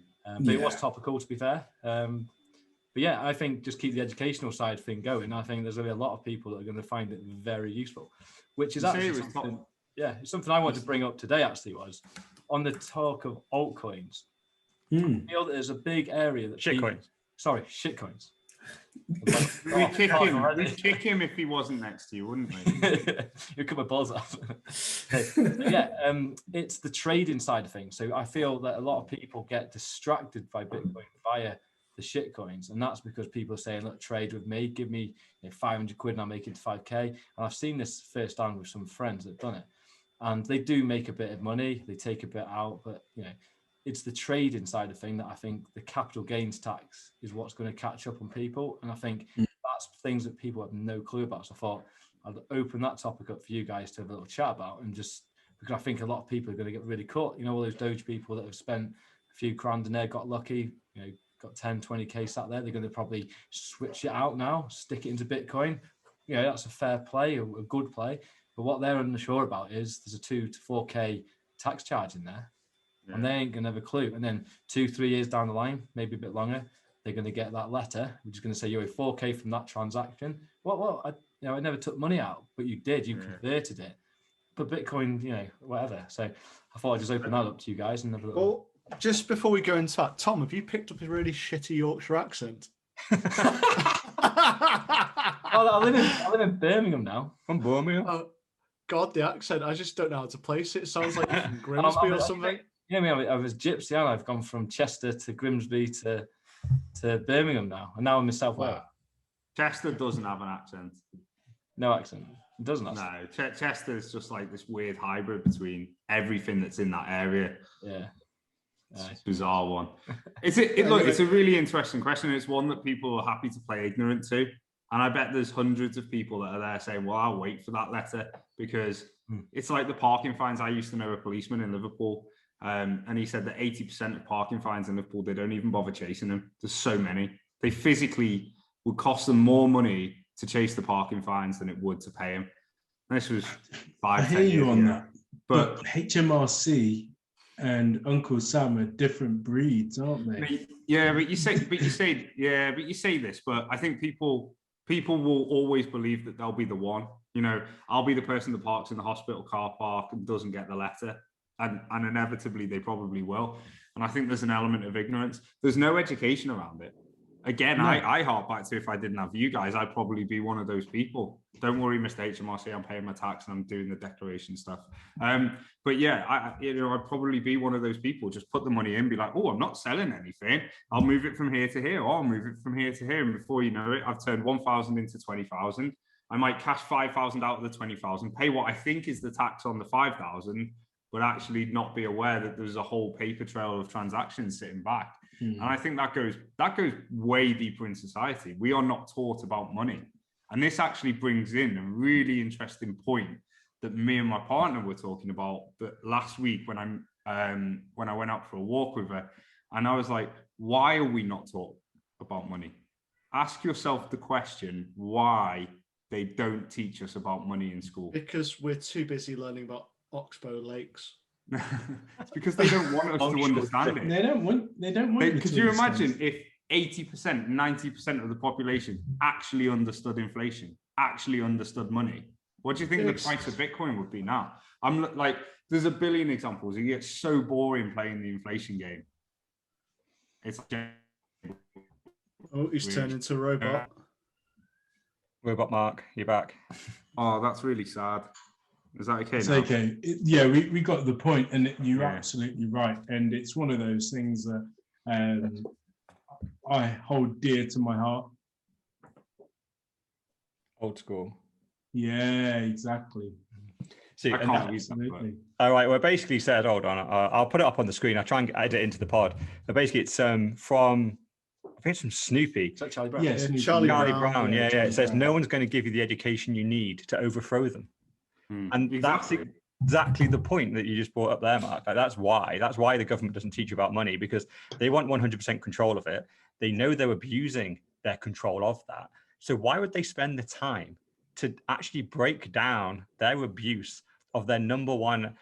But it was topical, to be fair. But yeah, I think just keep the educational side thing going. I think there's going to be a lot of people that are going to find it very useful, which is actually something, it's something I wanted to bring up today, actually, was on the talk of altcoins. I feel that there's a big area that shitcoins. We'd kick him if he wasn't next to you, wouldn't we? You'd cut my balls off. It's the trading side of things. So I feel that a lot of people get distracted by Bitcoin via the shitcoins, and that's because people are saying, look, trade with me, give me 500 quid and I'll make it to 5k. And I've seen this firsthand with some friends that have done it, and they do make a bit of money, they take a bit out, but it's the trading side of thing that I think the capital gains tax is what's going to catch up on people. And I think that's things that people have no clue about. So I thought I'd open that topic up for you guys to have a little chat about, and just because I think a lot of people are going to get really caught. All those Doge people that have spent a few grand in there, got lucky, got 10, 20k sat there. They're going to probably switch it out now, stick it into Bitcoin. That's a fair play, a good play. But what they're unsure about is there's a 2 to 4k tax charge in there. And they ain't gonna have a clue. And then 2-3 years down the line, maybe a bit longer, they're gonna get that letter, which is gonna say you owe 4k from that transaction. Well, I never took money out, but you did. You converted it. But Bitcoin, whatever. So I thought I'd just open that up to you guys and have a little. Well, just before we go into that, Tom, have you picked up a really shitty Yorkshire accent? I live in Birmingham now. From Birmingham. Oh, God, the accent! I just don't know how to place it. It sounds like you're from Grimsby or something. I was gypsy, and I've gone from Chester to Grimsby to Birmingham now, and now I'm in South Wales. Chester doesn't have an accent. No accent. It doesn't. No, Chester is just like this weird hybrid between everything that's in that area. Yeah. It's a bizarre one. It's a really interesting question. It's one that people are happy to play ignorant to. And I bet there's hundreds of people that are there saying, well, I'll wait for that letter, because it's like the parking fines. I used to know a policeman in Liverpool, and he said that 80% of parking fines in Liverpool, they don't even bother chasing them. There's so many. They physically would cost them more money to chase the parking fines than it would to pay them. And this was 5, I 10 hear you years on ago. that. But HMRC and Uncle Sam are different breeds, aren't they? But you say this, but I think people will always believe that they'll be the one. I'll be the person that parks in the hospital car park and doesn't get the letter, and inevitably they probably will. And I think there's an element of ignorance. There's no education around it. Again, no. I hark back to, if I didn't have you guys, I'd probably be one of those people. Don't worry, Mr. HMRC, I'm paying my tax and I'm doing the declaration stuff. But yeah, I'd probably be one of those people. Just put the money in, be like, oh, I'm not selling anything. I'll move it from here to here. Or I'll move it from here to here. And before you know it, I've turned 1,000 into 20,000. I might cash 5,000 out of the 20,000, pay what I think is the tax on the 5,000, but actually not be aware that there's a whole paper trail of transactions sitting back. And I think that goes way deeper in society. We are not taught about money. And this actually brings in a really interesting point that me and my partner were talking about last week when I went out for a walk with her. And I was like, why are we not taught about money? Ask yourself the question, why they don't teach us about money in school. Because we're too busy learning about Oxbow Lakes. It's because they don't want us to understand it. They don't want. Could you imagine if 80%, 90% of the population actually understood inflation, actually understood money? What do you think the price of Bitcoin would be now? I'm like, there's a billion examples. It gets so boring playing the inflation game. It's he's turned into a robot. Robot Mark, you're back. Oh, that's really sad. Is that okay It's now? okay. Yeah, we got the point, and you're Yeah. absolutely right. And it's one of those things that I hold dear to my heart. Old school. Yeah, exactly. See, I and can't read that, but Absolutely. all right, well, it basically said, hold on, I'll put it up on the screen. I'll try and edit it into the pod. But basically, it's from, I think it's from Snoopy. Is that Charlie Brown? Yeah, Yeah, Snoopy, Charlie Charlie Brown. Brown, yeah. Charlie It says, Brown. no one's going to give you the education you need to overthrow them. And exactly. that's exactly the point that you just brought up there, Mark. Like, that's why the government doesn't teach you about money, because they want 100% control of it. They know they're abusing their control of that. So why would they spend the time to actually break down their abuse of their number one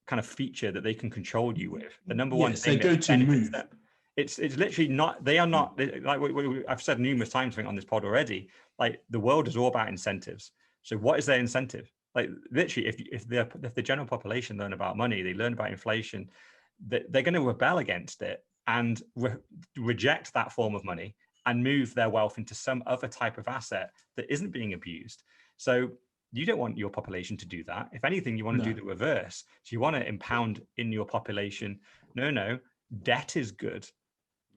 kind of feature that they can control you with? The number one Yes, thing they go that to benefits move. them. It's literally not. They are not like I've said numerous times, I think, on this pod already. Like, the world is all about incentives. So what is their incentive? Like, literally, if the general population learn about money, they learn about inflation, they're going to rebel against it and reject that form of money and move their wealth into some other type of asset that isn't being abused. So you don't want your population to do that. If anything, you want to do the reverse. So you want to impound in your population, no, debt is good.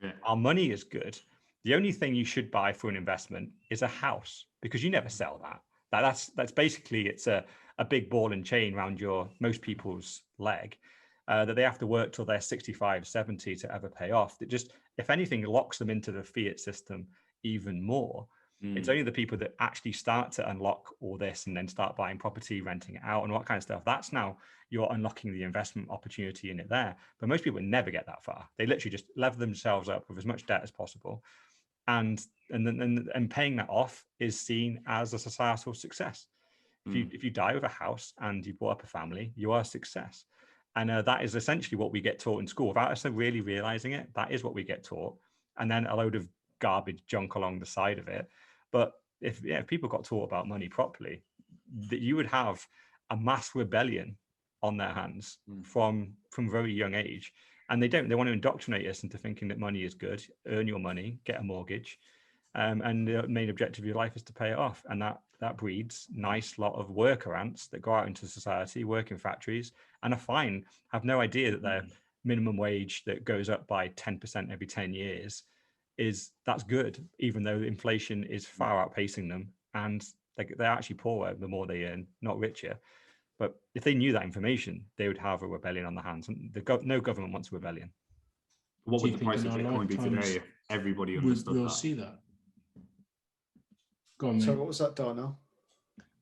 Yeah. Our money is good. The only thing you should buy for an investment is a house, because you never sell that. That's basically, it's a big ball and chain around most people's leg that they have to work till they're 65, 70 to ever pay off. That just, if anything, locks them into the fiat system even more. It's only the people that actually start to unlock all this and then start buying property, renting it out, and what kind of stuff. That's now you're unlocking the investment opportunity in it there. But most people never get that far. They literally just lever themselves up with as much debt as possible, and paying that off is seen as a societal success. If you die with a house and you brought up a family, you are a success. And that is essentially what we get taught in school without us really realizing it. That is what we get taught, and then a load of garbage junk along the side of it. But if people got taught about money properly, that you would have a mass rebellion on their hands from very young age. And they want to indoctrinate us into thinking that money is good, earn your money, get a mortgage, and the main objective of your life is to pay it off. And that breeds nice lot of worker ants that go out into society, work in factories, and are fine, have no idea that their minimum wage that goes up by 10% every 10 years that's good, even though inflation is far outpacing them, and they're actually poorer the more they earn, not richer. But if they knew that information, they would have a rebellion on their hands, and no government wants a rebellion. What Do would you the price think of in our Bitcoin be lifetimes today if everybody understood we'll that? see that? Go on, So mate. what was that, Darnell?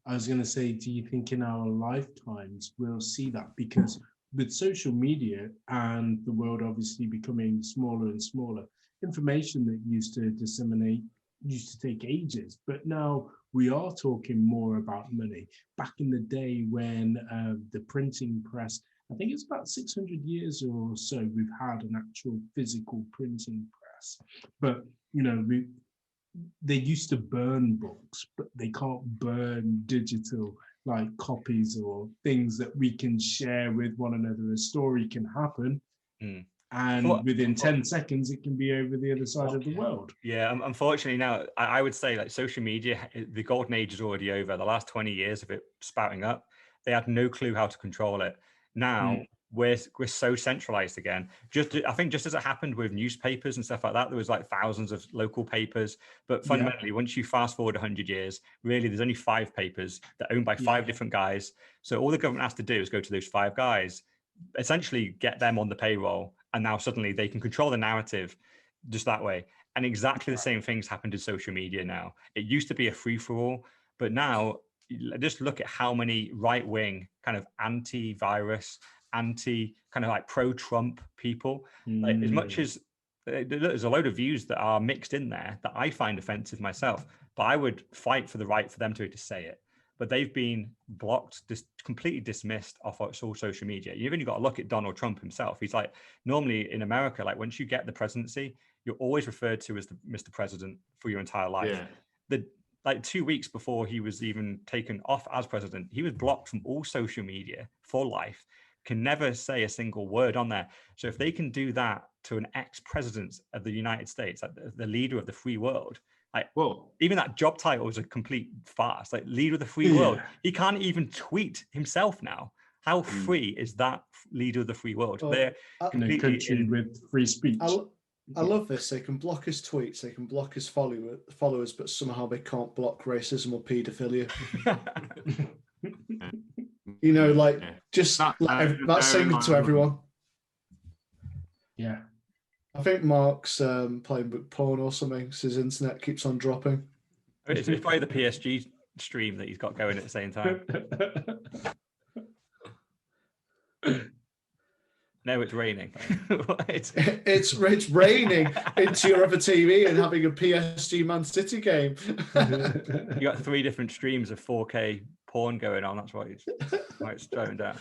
I was going to say, do you think in our lifetimes we'll see that? Because with social media and the world obviously becoming smaller and smaller, information that used to disseminate used to take ages, but now we are talking more about money. Back in the day when the printing press, I think it's about 600 years or so, we've had an actual physical printing press. But, they used to burn books, but they can't burn digital like copies or things that we can share with one another. A story can happen, and within 10 seconds, it can be over the other side of the world. Yeah, unfortunately now, I would say, like, social media, the golden age is already over. The last 20 years of it spouting up, they had no clue how to control it. Now we're so centralized again. I think just as it happened with newspapers and stuff like that, there was like thousands of local papers. But fundamentally, once you fast forward 100 years, really, there's only 5 papers that are owned by 5 different guys. So all the government has to do is go to those 5 guys, essentially get them on the payroll, and now suddenly they can control the narrative just that way. And exactly the same things happened in social media now. It used to be a free-for-all, but now just look at how many right-wing kind of anti-virus, kind of like pro-Trump people, like, as much as there's a load of views that are mixed in there that I find offensive myself, but I would fight for the right for them to say it. But they've been blocked, completely dismissed off all social media. You've only got to look at Donald Trump himself. He's like, normally in America, like, once you get the presidency, you're always referred to as the Mr. President for your entire life. Like 2 weeks before he was even taken off as president, he was blocked from all social media for life, can never say a single word on there. So if they can do that to an ex-president of the United States, like the leader of the free world, Like, Well, even that job title is a complete farce. Like leader of the free world, he can't even tweet himself now. How free is that leader of the free world? Well, They're In a country with free speech. I love this. They can block his tweets, they can block his followers, but somehow they can't block racism or paedophilia. You know, like just that's saying to everyone. Yeah. I think Mark's playing book porn or something, so his internet keeps on dropping. It's probably the PSG stream that he's got going at the same time. No, it's raining. It's raining into your other TV and having a PSG Man City game. You got 3 different streams of 4K porn going on. That's why it's slowing down.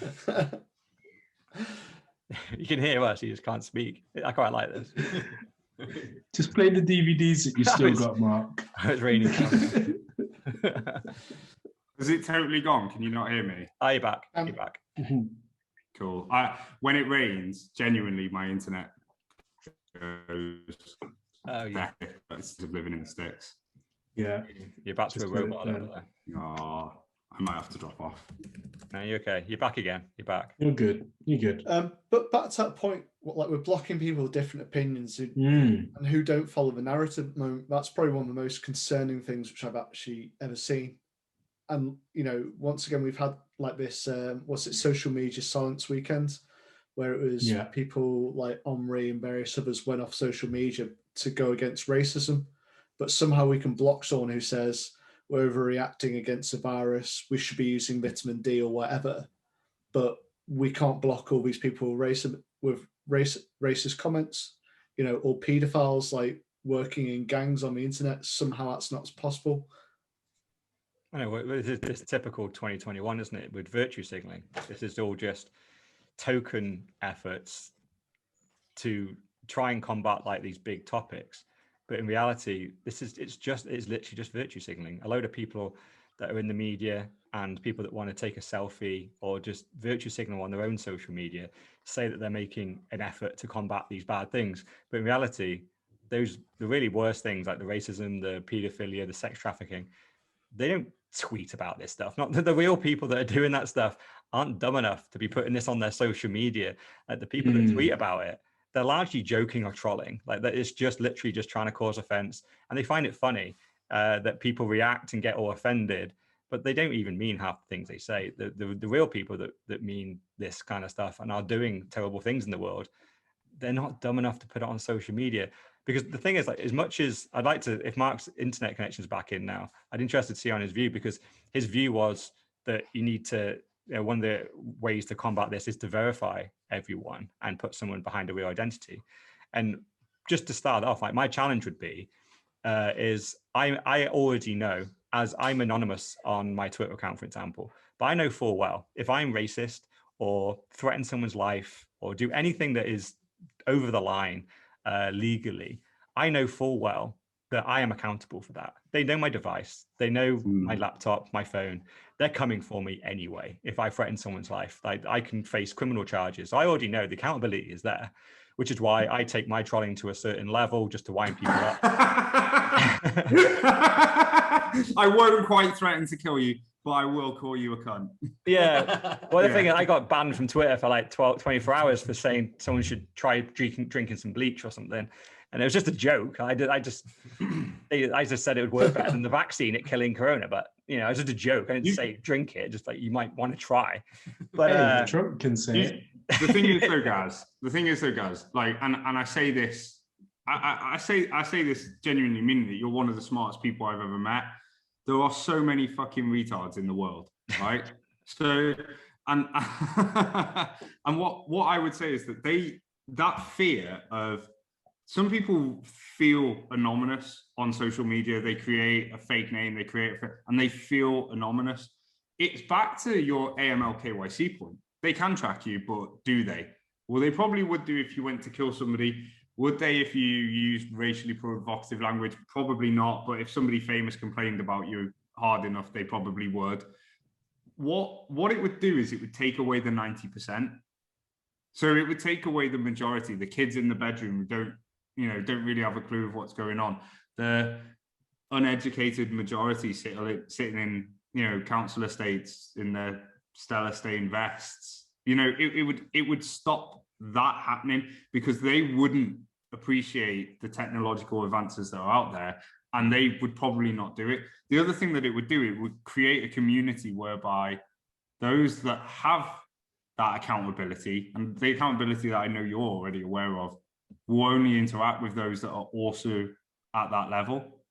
You can hear us, you just can't speak. I quite like this. Just play the DVDs that you still got, Mark. It's raining. Is it totally gone? Can you not hear me? Are you back? You're back. Cool. When it rains, genuinely, my internet goes. Oh yeah. It's living in the sticks. Yeah. You're back to a robot over there. Oh, I might have to drop off. No, you're okay. You're back again. You're back. You're good. You're good. But back to that point, like we're blocking people with different opinions and who don't follow the narrative. That's probably one of the most concerning things which I've actually ever seen. And you know, once again, we've had like this social media silence weekend, where it was people like Omri and various others went off social media to go against racism, but somehow we can block someone who says we're overreacting against a virus, we should be using vitamin D or whatever, but we can't block all these people with racist comments, you know, or paedophiles like working in gangs on the internet. Somehow that's not possible. I know this is typical 2021, isn't it? With virtue signaling, this is all just token efforts to try and combat like these big topics, but in reality, it's literally just virtue signaling. A load of people that are in the media and people that want to take a selfie or just virtue signal on their own social media say that they're making an effort to combat these bad things, but in reality, the really worst things like the racism, the paedophilia, the sex trafficking, they don't tweet about this stuff. Not the real people that are doing that stuff aren't dumb enough to be putting this on their social media. Like the people that tweet about it, they're largely joking or trolling. Like that it's just literally just trying to cause offense, and they find it funny that people react and get all offended, but they don't even mean half the things they say. The real people that mean this kind of stuff and are doing terrible things in the world, they're not dumb enough to put it on social media. Because the thing is, like, as much as I'd like to, if Mark's internet connection is back in now, I'd be interested to see on his view, because his view was that you need to, one of the ways to combat this is to verify everyone and put someone behind a real identity. And just to start off, like my challenge would be, is I already know, as I'm anonymous on my Twitter account, for example, but I know full well, if I'm racist or threaten someone's life or do anything that is over the line, legally, I know full well that I am accountable for that. They know my device, they know my laptop, my phone. They're coming for me anyway. If I threaten someone's life, I can face criminal charges. I already know the accountability is there, which is why I take my trolling to a certain level just to wind people up. I won't quite threaten to kill you, but I will call you a cunt. Yeah. Well, the thing is, I got banned from Twitter for like 24 hours for saying someone should try drinking some bleach or something. And it was just a joke. I just said it would work better than the vaccine at killing corona. But, you know, it was just a joke. I didn't say drink it, just like you might want to try. But hey, Trump can say it. The thing is though, guys, like, and I say this, I say this genuinely meaning that you're one of the smartest people I've ever met. There are so many fucking retards in the world, right? So, and and what I would say is that that fear of, some people feel anonymous on social media. They create a fake name, and they feel anonymous. It's back to your AML KYC point. They can track you, but do they? Well, they probably would do if you went to kill somebody. Would they if you used racially provocative language? Probably not. But if somebody famous complained about you hard enough, they probably would. What it would do is it would take away the 90%. So it would take away the majority, the kids in the bedroom who don't really have a clue of what's going on. uneducated majority sitting in, council estates in their Stella stained vests. It would stop that happening, because they wouldn't appreciate the technological advances that are out there, and they would probably not do it. The other thing that it would do, it would create a community whereby those that have that accountability, and the accountability that I know you're already aware of, will only interact with those that are also at that level.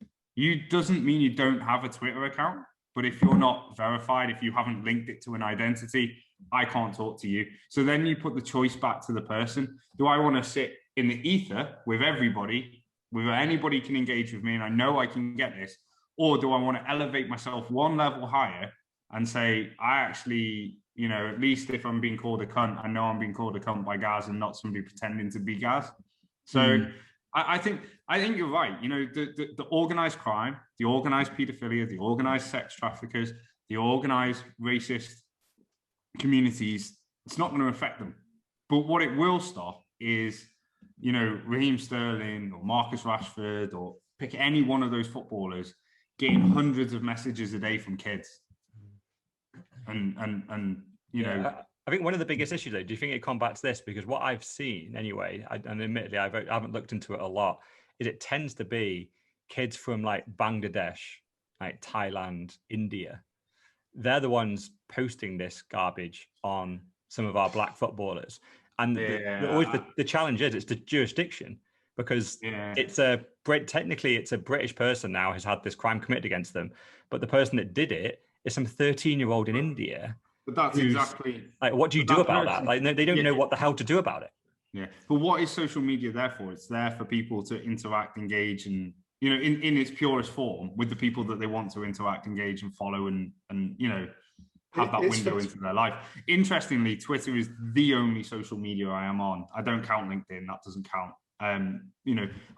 Doesn't mean you don't have a Twitter account, but if you're not verified, if you haven't linked it to an identity, I can't talk to you. So then you put the choice back to the person. Do I want to sit in the ether with everybody, where anybody can engage with me and I know I can get this? Or do I want to elevate myself one level higher and say, I actually, at least if I'm being called a cunt, I know I'm being called a cunt by Gaz and not somebody pretending to be Gaz. So I think you're right. The organized crime, the organized pedophilia, the organized sex traffickers, the organized racist communities, it's not going to affect them. But what it will stop is, Raheem Sterling or Marcus Rashford, or pick any one of those footballers, getting hundreds of messages a day from kids. And I think one of the biggest issues, though, do you think it combats this? Because what I've seen anyway, and admittedly I haven't looked into it a lot, is it tends to be kids from like Bangladesh, like Thailand, India. They're the ones posting this garbage on some of our black footballers. And the challenge is it's the jurisdiction, because technically it's a British person now has had this crime committed against them, but the person that did it is some 13-year-old in India. But that's exactly like, what do you do about that? Like, they don't know what the hell to do about it. Yeah, but what is social media there for? It's there for people to interact, engage, and in its purest form with the people that they want to interact, engage, and follow, and have that window into their life. Interestingly, Twitter is the only social media I am on. I don't count LinkedIn; that doesn't count. I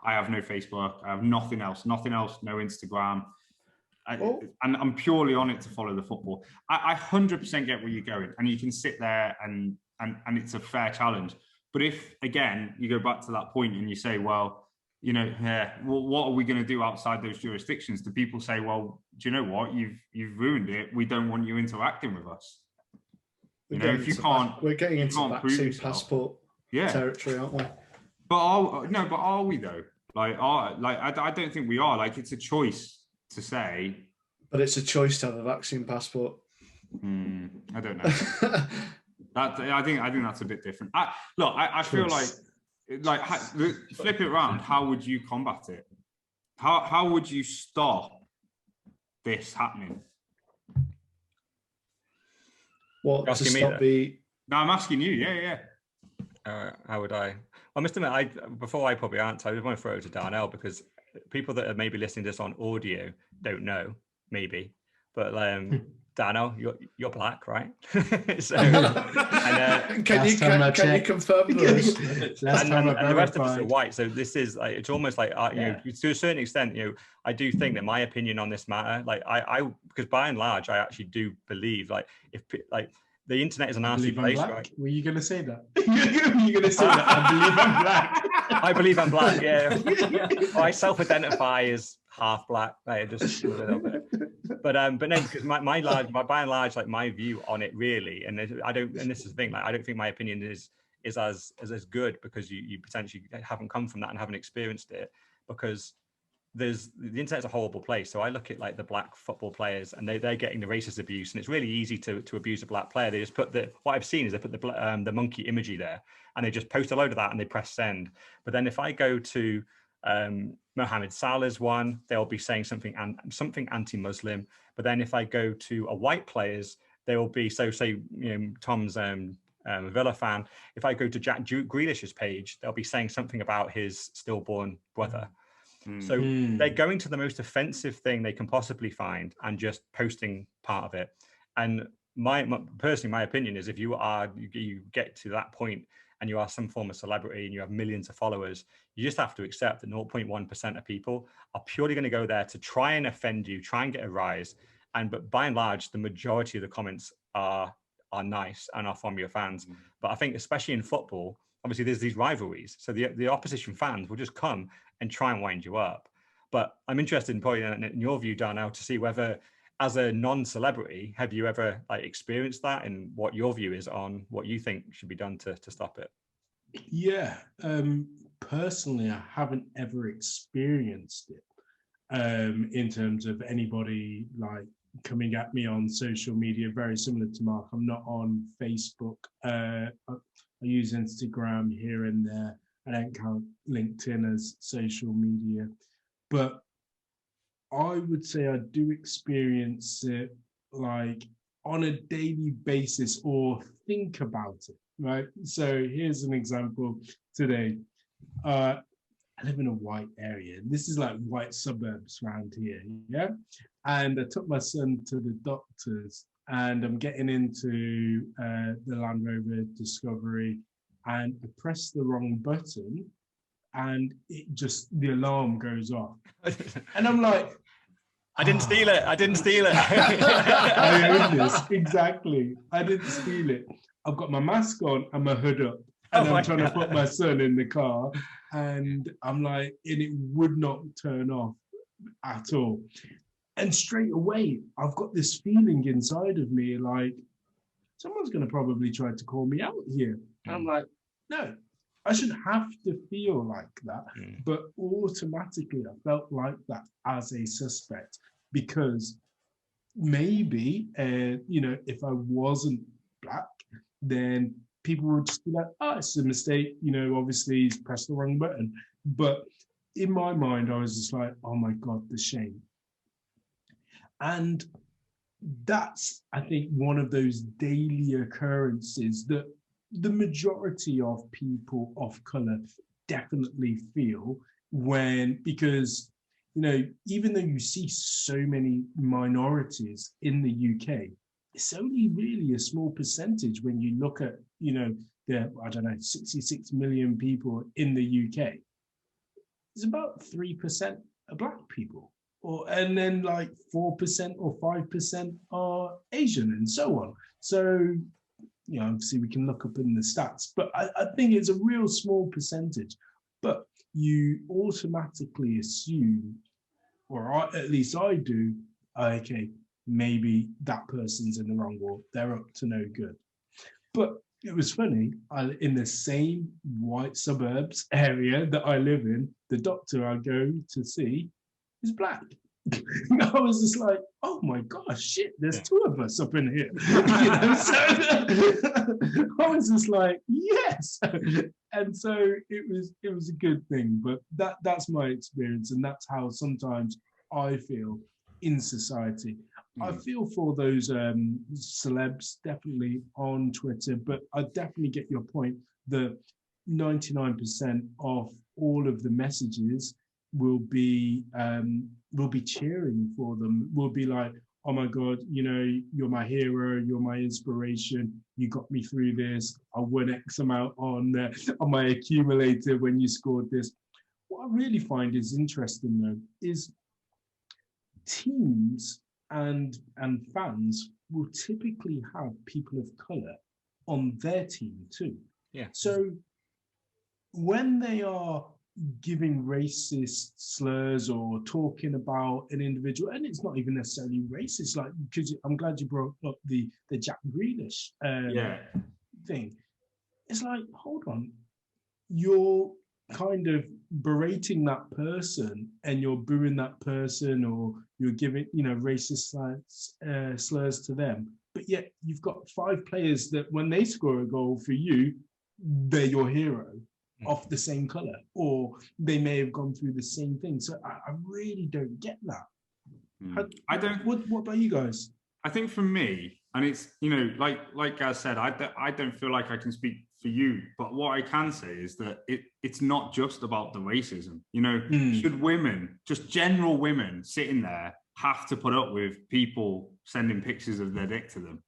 have no Facebook. I have nothing else. No Instagram. And I'm purely on it to follow the football. I 100% get where you're going, and you can sit there and it's a fair challenge. But if, again, you go back to that point and you say, well, what are we going to do outside those jurisdictions? Do people say, well, do you know what? You've ruined it. We don't want you interacting with us. We're getting into vaccine passport territory, aren't we? But are we though? I don't think we are. Like, it's a choice to say, but it's a choice to have a vaccine passport. I don't know. I think that's a bit different. I feel like flip it around. How would you combat it? How would you stop this happening? What to stop the? No, I'm asking you. Yeah. How would I? I must admit, before I probably answer, I just want to throw it to Darnell, because people that are maybe listening to this on audio don't know, maybe, but Darnell, you're black, right? So, can you confirm this? And the rest of us are white. So this is like, it's almost like to a certain extent, I do think that my opinion on this matter, like because by and large, I actually do believe, like, if like the internet is a nasty place, right? Were you going to say that? You're going to say that? I believe I'm black. I believe I'm black. Yeah. I self-identify as half black. Just a little bit. But no, because by and large, like, my view on it really, and I don't, and this is the thing, like, I don't think my opinion is as good, because you potentially haven't come from that and haven't experienced it, because the internet's a horrible place. So I look at like the black football players, and they're getting the racist abuse, and it's really easy to abuse a black player. They just put what I've seen is they put the monkey imagery there, and they just post a load of that and they press send. But then if I go to Mohamed Salah's one, they'll be saying something anti-Muslim. But then if I go to a white player's, they will be Tom's Villa fan. If I go to Jack Grealish's page, they'll be saying something about his stillborn brother. So they're going to the most offensive thing they can possibly find and just posting part of it. And personally, my opinion is, if you get to that point and you are some form of celebrity and you have millions of followers, you just have to accept that 0.1% of people are purely going to go there to try and offend you, try and get a rise. But by and large, the majority of the comments are nice and are from your fans. But I think especially in football, obviously there's these rivalries. So the opposition fans will just come and try and wind you up. But I'm interested in probably in your view, Dan, now to see whether, as a non-celebrity, have you ever like experienced that, and what your view is on what you think should be done to stop it? Yeah, personally, I haven't ever experienced it in terms of anybody like coming at me on social media. Very similar to Mark, I'm not on Facebook. I use Instagram here and there. I don't count LinkedIn as social media, but I would say I do experience it like on a daily basis or think about it, right? So here's an example today. I live in a white area. This is like white suburbs around here, yeah? And I took my son to the doctors, and I'm getting into the Land Rover Discovery, and I pressed the wrong button, and the alarm goes off. And I'm like, I didn't steal it. I didn't steal it. I own this, exactly. I didn't steal it. I've got my mask on and my hood up, and I'm trying to put my son in the car, and I'm like, and it would not turn off at all. And straight away, I've got this feeling inside of me like, someone's going to probably try to call me out here. And I'm like, no, I shouldn't have to feel like that. But automatically, I felt like that as a suspect, because maybe, if I wasn't Black, then people would just be like, oh, it's a mistake. Obviously he's pressed the wrong button. But in my mind, I was just like, oh my God, the shame. And that's, I think, one of those daily occurrences that the majority of people of color definitely feel because, even though you see so many minorities in the UK, it's only really a small percentage when you look at, the, 66 million people in the UK. It's about 3% are Black people. And then like 4% or 5% are Asian, and so on. So, obviously we can look up in the stats, but I think it's a real small percentage. But you automatically assume, or at least I do, okay, maybe that person's in the wrong, or they're up to no good. But it was funny, in the same white suburbs area that I live in, the doctor I go to see is Black. I was just like, oh my gosh, shit, there's two of us up in here. So I was just like, yes. And so it was a good thing. But that's my experience, and that's how sometimes I feel in society. I feel for those celebs definitely on Twitter, but I definitely get your point that 99% of all of the messages will be cheering for them, will be like, oh my God, you're my hero, you're my inspiration, you got me through this, I won X amount on my accumulator when you scored this. What I really find is interesting though is teams and fans will typically have people of color on their team too. Yeah. So when they are giving racist slurs or talking about an individual, and it's not even necessarily racist, like, because I'm glad you brought up the Jack Grealish thing. It's like, hold on, you're kind of berating that person and you're booing that person, or you're giving racist slurs to them, but yet you've got 5 players that when they score a goal for you, they're your hero of the same color, or they may have gone through the same thing. So I really don't get that. I don't. What about you guys? I think for me, and it's like Gaz said, I don't feel like I can speak for you, but what I can say is that it's not just about the racism. Should women, just general women, sitting there have to put up with people sending pictures of their dick to them?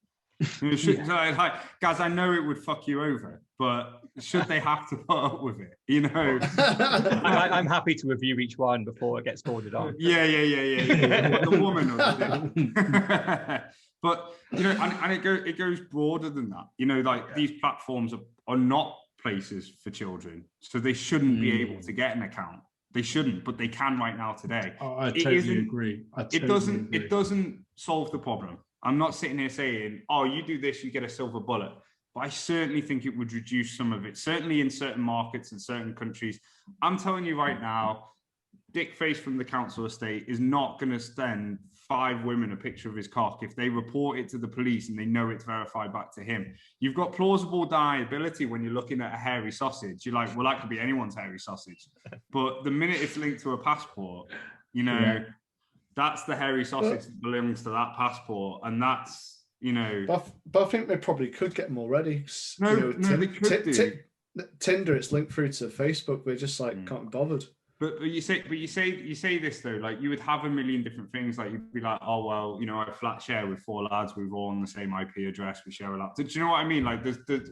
Guys, I know it would fuck you over, but should they have to put up with it? I'm happy to review each one before it gets forwarded on. Yeah. The woman or the dick. But and it goes broader than that. These platforms are not places for children, so they shouldn't be able to get an account. They shouldn't, but they can right now today. I totally agree. It doesn't solve the problem. I'm not sitting here saying, oh, you do this, you get a silver bullet. But I certainly think it would reduce some of it, certainly in certain markets and certain countries. I'm telling you right now, Dick Face from the council estate is not going to send 5 women a picture of his cock if they report it to the police and they know it's verified back to him. You've got plausible deniability when you're looking at a hairy sausage. You're like, well, that could be anyone's hairy sausage. But the minute it's linked to a passport, you know, that's the hairy sausage that belongs to that passport. And that's, you know... But I think they probably could get them already. No, they could do. Tinder, it's linked through to Facebook. We're just like, can't be bothered. But you say this though, like you would have a million different things. Like you'd be like, oh well, you know, I flat share with 4 lads. We're all on the same IP address. We share a laptop. Do you know what I mean? Like,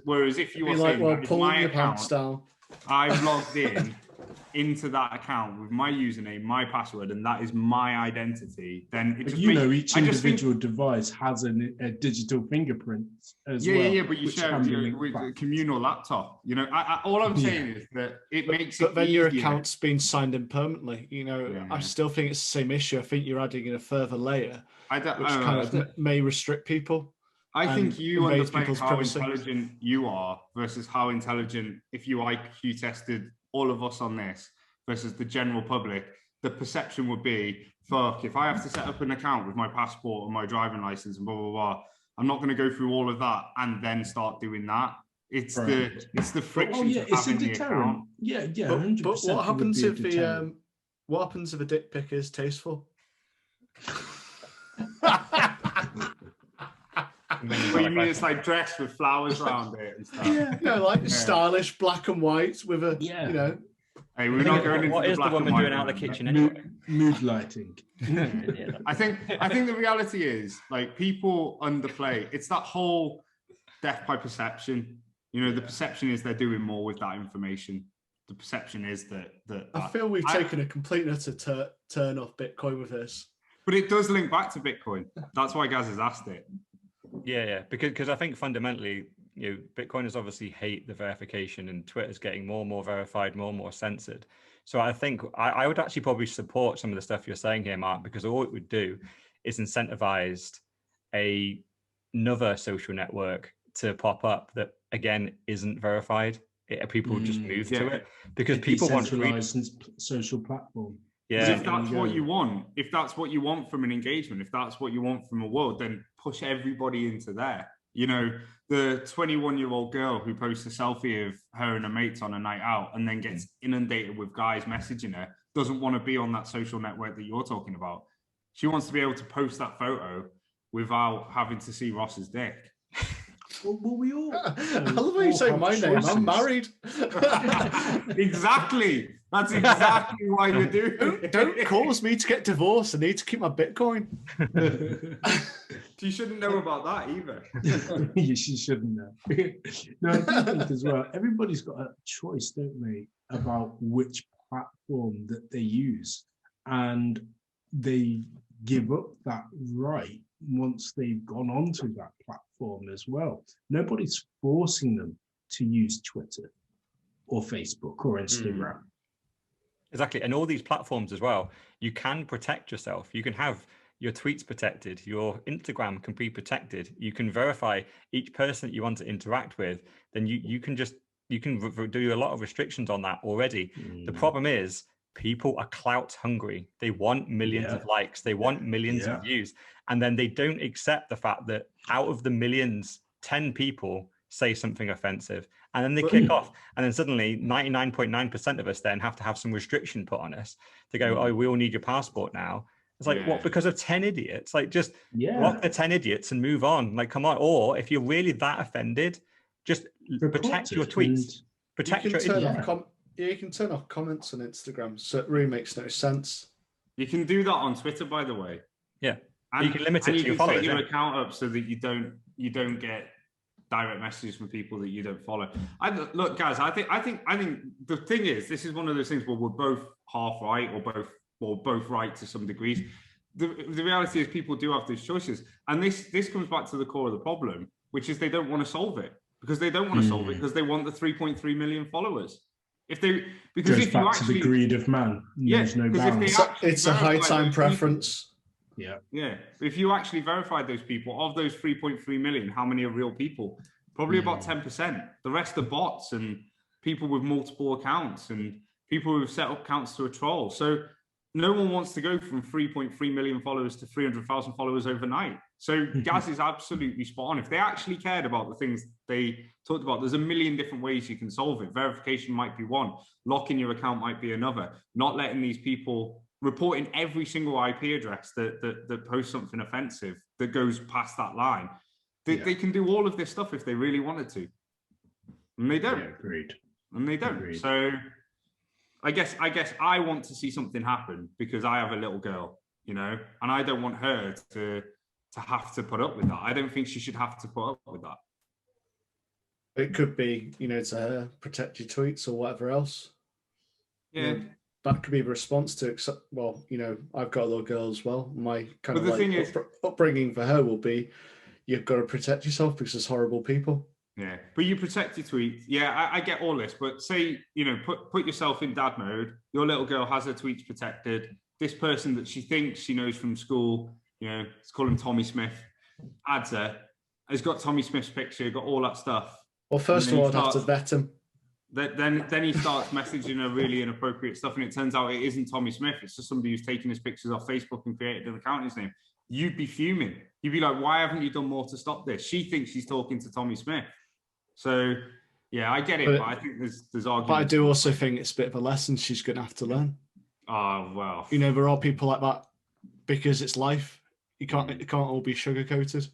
whereas if you were saying, like, pull your pants down. I've logged into that account with my username, my password, and that is my identity. Then it just each individual device has a digital fingerprint as well. Yeah, but you share with a communal laptop. You know, all I'm saying is that it makes it. But then your account's been signed in permanently. You know, I still think it's the same issue. I think you're adding in a further layer, which may restrict people. I think you understand how intelligent you are versus how intelligent, if you IQ tested all of us on this versus the general public, the perception would be, fuck, if I have to set up an account with my passport and my driving license and blah, blah, blah, I'm not going to go through all of that and then start doing that. It's the friction. It's a deterrent. Yeah, 100%. But what happens if a dick pic is tasteful? What you mean? It's like dressed with flowers around it and stuff. Stylish black and white with a you know. Hey, we're not going into what is the woman doing out of the kitchen anyway? Mood lighting. I think the reality is, like, people underplay. It's that whole death by perception. You know, the perception is they're doing more with that information. The perception is that I feel we've taken a complete and utter turn off Bitcoin with this. But it does link back to Bitcoin. That's why Gaz has asked it. Yeah, because I think fundamentally, you know, Bitcoiners obviously hate the verification, and Twitter's getting more and more verified, more and more censored. So I think I would actually probably support some of the stuff you're saying here, Mark, because all it would do is incentivize another social network to pop up that again isn't verified. People would just move to it because people want social platform. Yeah, if that's what you want from an engagement, if that's what you want from a world, then push everybody into there. You know, the 21-year-old girl who posts a selfie of her and her mates on a night out and then gets inundated with guys messaging her doesn't want to be on that social network that you're talking about. She wants to be able to post that photo without having to see Ross's dick. Well, we all. I love how you say my name. I'm married. Exactly. That's exactly why you're doing it. Don't cause me to get divorced. I need to keep my Bitcoin. You shouldn't know about that either. She shouldn't know. No, I do think as well, everybody's got a choice, don't they, about which platform that they use. And they give up that right once they've gone onto that platform as well. Nobody's forcing them to use Twitter or Facebook or Instagram. Exactly. And all these platforms as well, you can protect yourself. You can have your tweets protected. Your Instagram can be protected. You can verify each person that you want to interact with. Then you can do a lot of restrictions on that already. The problem is people are clout hungry. They want millions of likes. They want millions of views. And then they don't accept the fact that out of the millions, 10 people say something offensive, and then they kick off. And then suddenly 99.9% of us then have to have some restriction put on us to go, oh, we all need your passport now. It's like, what, because of 10 idiots? Like, just block the 10 idiots and move on. Like, come on. Or if you're really that offended, just protect your tweets. Protect your you can turn off comments on Instagram, so it really makes no sense. You can do that on Twitter, by the way. Yeah. And you can limit it to your followers. You can set your account up so that you don't get direct messages from people that you don't follow. Look, guys, I think the thing is, this is one of those things where we're both half right or both right to some degrees. The reality is people do have those choices, and this comes back to the core of the problem, which is they don't want to solve it because they don't want to solve it because they want the 3.3 million followers. If they, because Goes if you back to actually, the greed of man. Yeah, There's no because if they balance. actually It's a high verify time those people- preference. Yeah. Yeah, if you actually verified those people, of those 3.3 million, how many are real people? Probably about 10%. The rest are bots and people with multiple accounts and people who've set up accounts to a troll. So no one wants to go from 3.3 million followers to 300,000 followers overnight. So Gaz is absolutely spot on. If they actually cared about the things they talked about, there's a million different ways you can solve it. Verification might be one. Locking your account might be another. Not letting these people reporting every single IP address that posts something offensive that goes past that line. They can do all of this stuff if they really wanted to. And they don't. Yeah, agreed. And they don't. Agreed. So I guess I want to see something happen because I have a little girl, you know, and I don't want her to have to put up with that. I don't think she should have to put up with that. It could be, you know, to protect your tweets or whatever else. Yeah. You know, that could be a response to, well, you know, I've got a little girl as well. My kind But of the like thing is, upbringing for her will be, you've got to protect yourself because there's horrible people. yeah, but you protect your tweets. Yeah, I get all this, but say, you know, put yourself in dad mode. Your little girl has her tweets protected. This person that she thinks she knows from school, you know, let's call him Tommy Smith, adds her, has got Tommy Smith's picture, got all that stuff. Well, first of all, I'd have to vet him. Then he starts messaging her really inappropriate stuff, and it turns out it isn't Tommy Smith. It's just somebody who's taken his pictures off Facebook and created an account in his name. You'd be fuming. You'd be like, why haven't you done more to stop this? She thinks she's talking to Tommy Smith. So, yeah, I get it, but I think there's arguments. But I do also think it's a bit of a lesson she's going to have to learn. Oh, well. You know, there are people like that because it's life. It can't all be sugar-coated.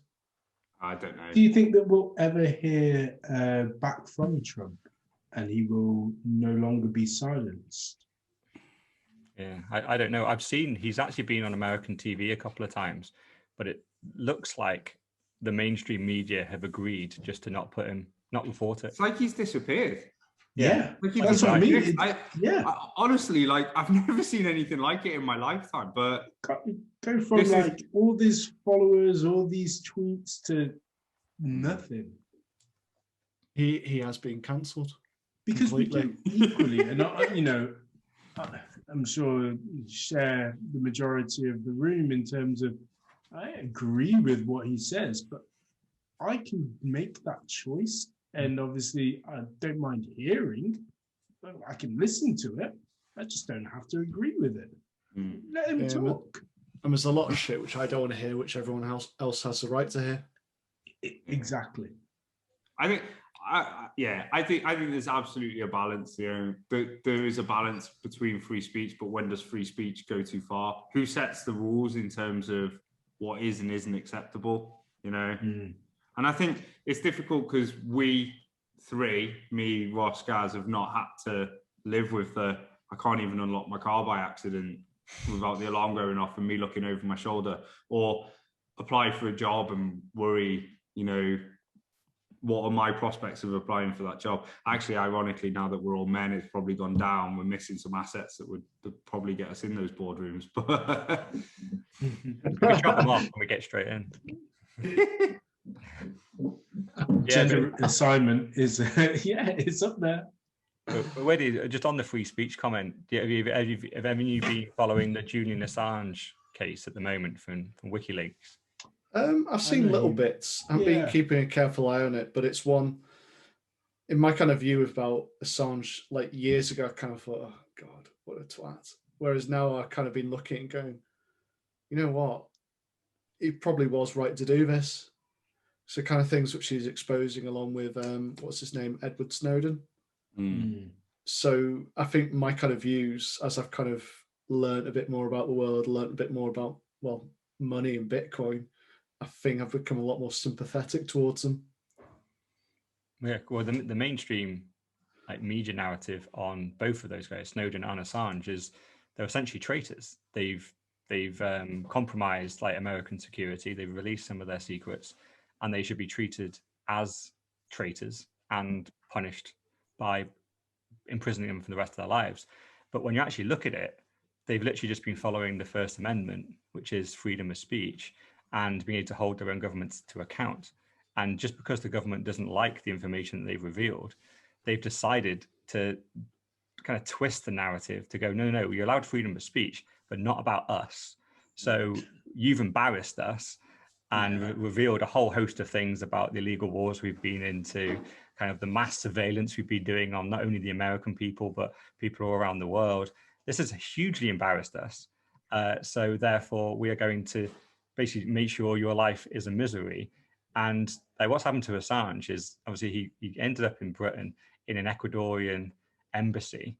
I don't know. Do you think that we'll ever hear back from Trump and he will no longer be silenced? Yeah, I don't know. I've seen he's actually been on American TV a couple of times, but it looks like the mainstream media have agreed just to not report it. It's like he's disappeared. Yeah. Like That's what I mean. I honestly, like, I've never seen anything like it in my lifetime, but Go from like all these followers, all these tweets to nothing. He has been cancelled. Because completely. we do equally, and you know, I'm sure you share the majority of the room in terms of I agree with what he says, but I can make that choice, and obviously I don't mind hearing, but I can listen to it. I just don't have to agree with it. Let him talk. And there's a lot of shit which I don't want to hear, which everyone else has the right to hear. Exactly. I think there's absolutely a balance. You know, there is a balance between free speech, but when does free speech go too far? Who sets the rules in terms of what is and isn't acceptable? You know, and I think it's difficult because we three, me, Ross, Gaz, have not had to live with the I can't even unlock my car by accident without the alarm going off and me looking over my shoulder, or apply for a job and worry, you know, what are my prospects of applying for that job? Actually, ironically, now that we're all men, it's probably gone down. We're missing some assets that would probably get us in those boardrooms. But we can shut them off when we get straight in. Gender assignment is it's up there. Where just on the free speech comment, have you been following the Julian Assange case at the moment from WikiLeaks? I've seen little bits. I've been keeping a careful eye on it, but it's one in my kind of view about Assange. Like years ago, I kind of thought, "Oh God, what a twat." Whereas now I've kind of been looking and going, "You know what? He probably was right to do this." So kind of things which he's exposing, along with what's his name, Edward Snowden. So I think my kind of views, as I've kind of learned a bit more about the world, learned a bit more about money and Bitcoin, I think I've become a lot more sympathetic towards them. Yeah, well, the mainstream media narrative on both of those guys, Snowden and Assange, is they're essentially traitors. They've compromised American security. They've released some of their secrets, and they should be treated as traitors and punished by imprisoning them for the rest of their lives. But when you actually look at it, they've literally just been following the First Amendment, which is freedom of speech, and being able to hold their own governments to account. And just because the government doesn't like the information that they've revealed, they've decided to kind of twist the narrative to go, no, you're allowed freedom of speech, but not about us. So you've embarrassed us and revealed a whole host of things about the illegal wars we've been into, kind of the mass surveillance we've been doing on not only the American people, but people all around the world. This has hugely embarrassed us. So therefore, we are going to basically make sure your life is a misery. And what's happened to Assange is obviously he ended up in Britain in an Ecuadorian embassy.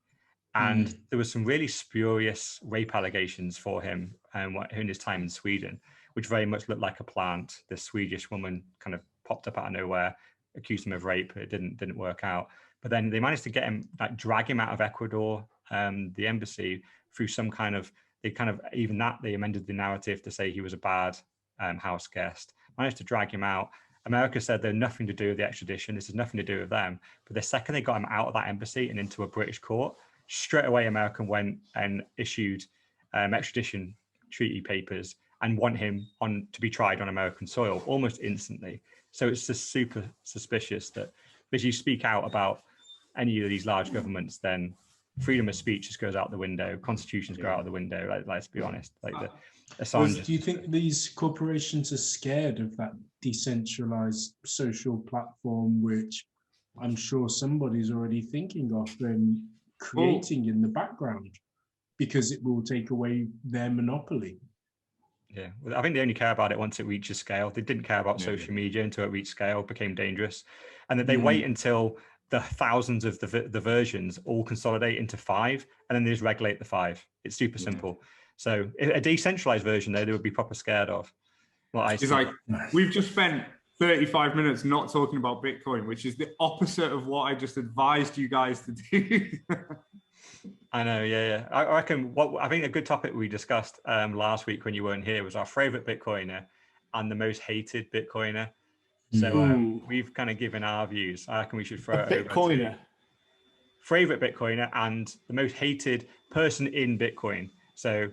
And there was some really spurious rape allegations for him in his time in Sweden, which very much looked like a plant. This Swedish woman kind of popped up out of nowhere, accused him of rape. It didn't work out. But then they managed to get him, drag him out of Ecuador, the embassy, through some kind of, they amended the narrative to say he was a bad house guest. Managed to drag him out. America said they're nothing to do with the extradition. This has nothing to do with them. But the second they got him out of that embassy and into a British court, straight away America went and issued extradition treaty papers and want him to be tried on American soil almost instantly. So it's just super suspicious that if you speak out about any of these large governments, then freedom of speech just goes out the window. Constitutions go out the window. Let's be honest. Assange. Do you think these corporations are scared of that decentralized social platform, which I'm sure somebody's already thinking of and creating in the background, because it will take away their monopoly? Yeah, well, I think they only care about it once it reaches scale. They didn't care about social media until it reached scale, became dangerous, and that they wait until the thousands of the versions all consolidate into 5, and then they just regulate the 5. It's super simple. So a decentralized version, though, they would be proper scared of. It's like, we've just spent 35 minutes not talking about Bitcoin, which is the opposite of what I just advised you guys to do. I know, yeah. I reckon I think a good topic we discussed last week when you weren't here was our favorite Bitcoiner and the most hated Bitcoiner. So we've kind of given our views. I reckon we should throw it over Bitcoiner. Favorite Bitcoiner and the most hated person in Bitcoin. So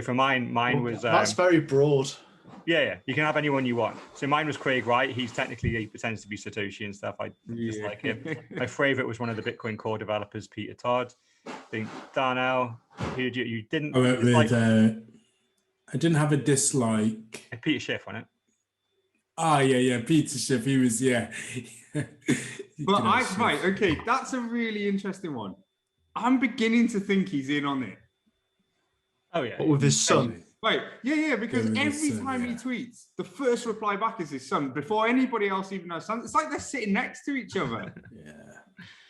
for mine was that's very broad. Yeah, you can have anyone you want. So mine was Craig Wright. He pretends to be Satoshi and stuff. I just like him. My favorite was one of the Bitcoin core developers, Peter Todd. I think Darnell, who you didn't. I went with, I didn't have a dislike. Peter Schiff on it. Peter Schiff. He was, But okay, that's a really interesting one. I'm beginning to think he's in on it. Oh yeah, but with his son. Right, because every time he tweets, the first reply back is his son before anybody else even knows. It's like they're sitting next to each other.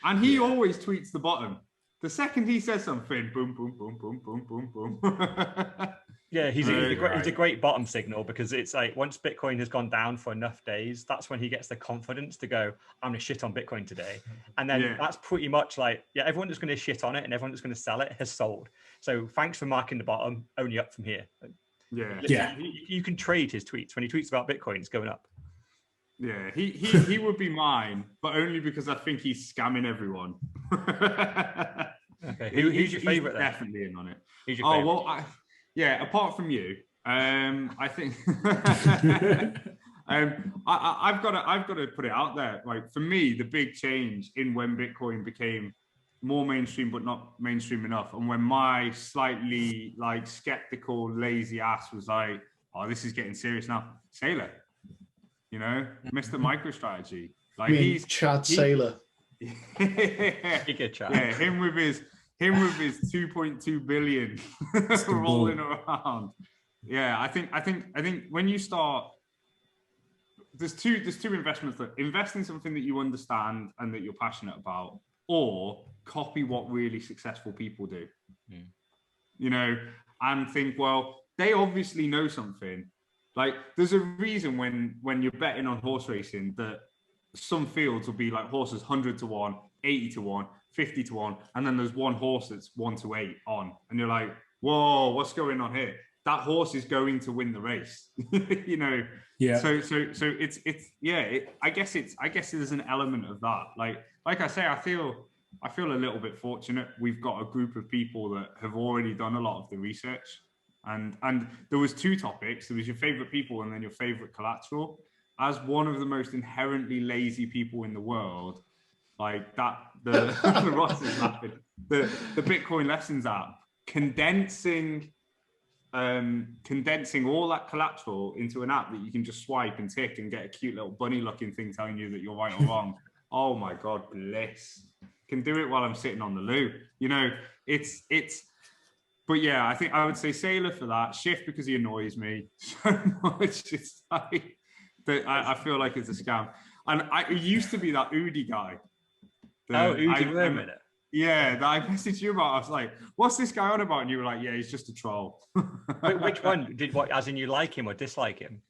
And he always tweets the bottom. The second he says something, boom, boom, boom, boom, boom, boom, boom. Yeah, he's a great bottom signal, because it's like once Bitcoin has gone down for enough days, that's when he gets the confidence to go, I'm going to shit on Bitcoin today. And then that's pretty much like, everyone that's going to shit on it and everyone that's going to sell it has sold. So thanks for marking the bottom, only up from here. You can trade his tweets. When he tweets about Bitcoin, it's going up. Yeah, he would be mine, but only because I think he's scamming everyone. Okay, who's your favorite then? Definitely in on it. Who's your favorite? Apart from you, I think I've got to put it out there. Like, for me, the big change in when Bitcoin became more mainstream, but not mainstream enough, and when my slightly skeptical, lazy ass was like, "Oh, this is getting serious now." Sailor, Mr. MicroStrategy, he's Chad Sailor. Yeah, him with his 2.2 billion rolling around. Yeah, I think when you start, there's two investments: that invest in something that you understand and that you're passionate about, or copy what really successful people do. And think, well, they obviously know something. Like, there's a reason when you're betting on horse racing that some fields will be like horses 100 to 1, 80 to 1, 50 to 1, and then there's one horse that's 1 to 8 on, and you're like, whoa, what's going on here? That horse is going to win the race. So I guess there's an element of that. Like I say, I feel a little bit fortunate. We've got a group of people that have already done a lot of the research, and there was 2 topics. There was your favorite people and then your favorite collateral. As one of the most inherently lazy people in the world, like that. The the Ross is laughing. The Bitcoin Lessons app condensing all that collateral into an app that you can just swipe and tick and get a cute little bunny looking thing telling you that you're right or wrong. Oh my God, bliss. Can do it while I'm sitting on the loo. You know, it's but yeah, I think I would say Sailor for that. Shift because he annoys me so much. It's like that I feel like it's a scam. And it used to be that Udi guy. Udi, wait a minute. Yeah, that I messaged you about. I was like, "What's this guy on about?" And you were like, "Yeah, he's just a troll." Which one did what? As in, you like him or dislike him?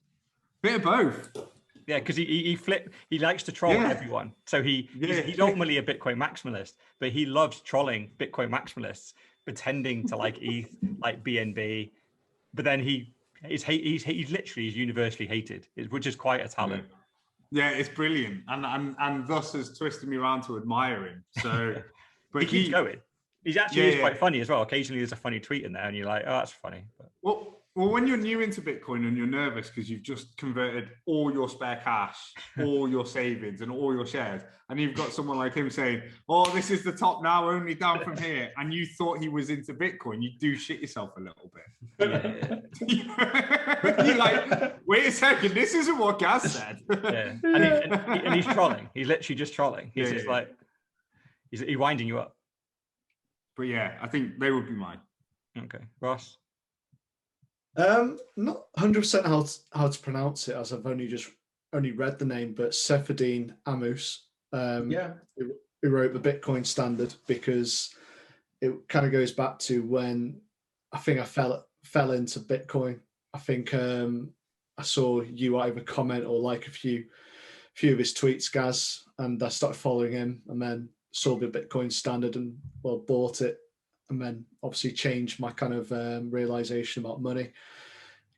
Bit of both. Yeah, because he likes to troll everyone. So he's ultimately a Bitcoin maximalist, but he loves trolling Bitcoin maximalists, pretending to like ETH, like BNB, but then he's literally universally hated, which is quite a talent. Yeah, it's brilliant, and thus has twisted me around to admire him. So, but he keeps going. He's actually quite funny as well. Occasionally, there's a funny tweet in there, and you're like, "Oh, that's funny." But... Well, when you're new into Bitcoin and you're nervous because you've just converted all your spare cash, all your savings, and all your shares, and you've got someone like him saying, "Oh, this is the top now, only down from here," and you thought he was into Bitcoin, you do shit yourself a little bit. Yeah. You're like, wait a second, this isn't what Gaz said. Yeah. And he's trolling. He's literally just trolling. He's just like, he's winding you up. But yeah, I think they would be mine. Okay, Ross. Not 100% how to pronounce it, as I've only read the name, but Seferdine Amus, who wrote the Bitcoin Standard, because it kind of goes back to when I think I fell into Bitcoin. I think I saw you either comment or like a few of his tweets, Gaz, and I started following him, and then saw the Bitcoin Standard and bought it. And then obviously changed my kind of realization about money,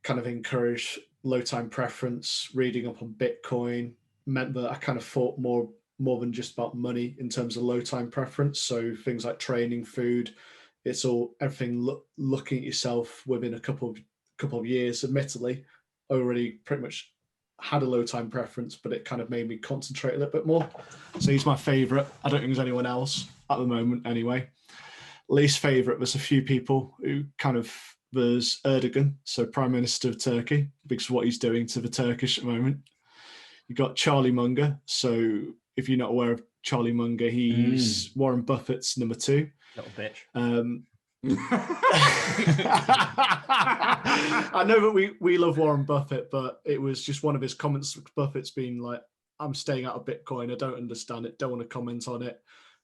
kind of encouraged low time preference, reading up on Bitcoin, meant that I kind of thought more than just about money in terms of low time preference. So things like training, food, it's all everything looking at yourself within a couple of years. Admittedly, already pretty much had a low time preference, but it kind of made me concentrate a little bit more. So he's my favorite. I don't think there's anyone else at the moment anyway. Least favorite was a few people who kind of, there's Erdogan, so Prime Minister of Turkey, because of what he's doing to the Turkish at the moment. You got Charlie Munger. So if you're not aware of Charlie Munger, he's Warren Buffett's number 2. Little bitch. I know that we love Warren Buffett, but it was just one of his comments. Buffett's been like, "I'm staying out of Bitcoin. I don't understand it. Don't want to comment on it."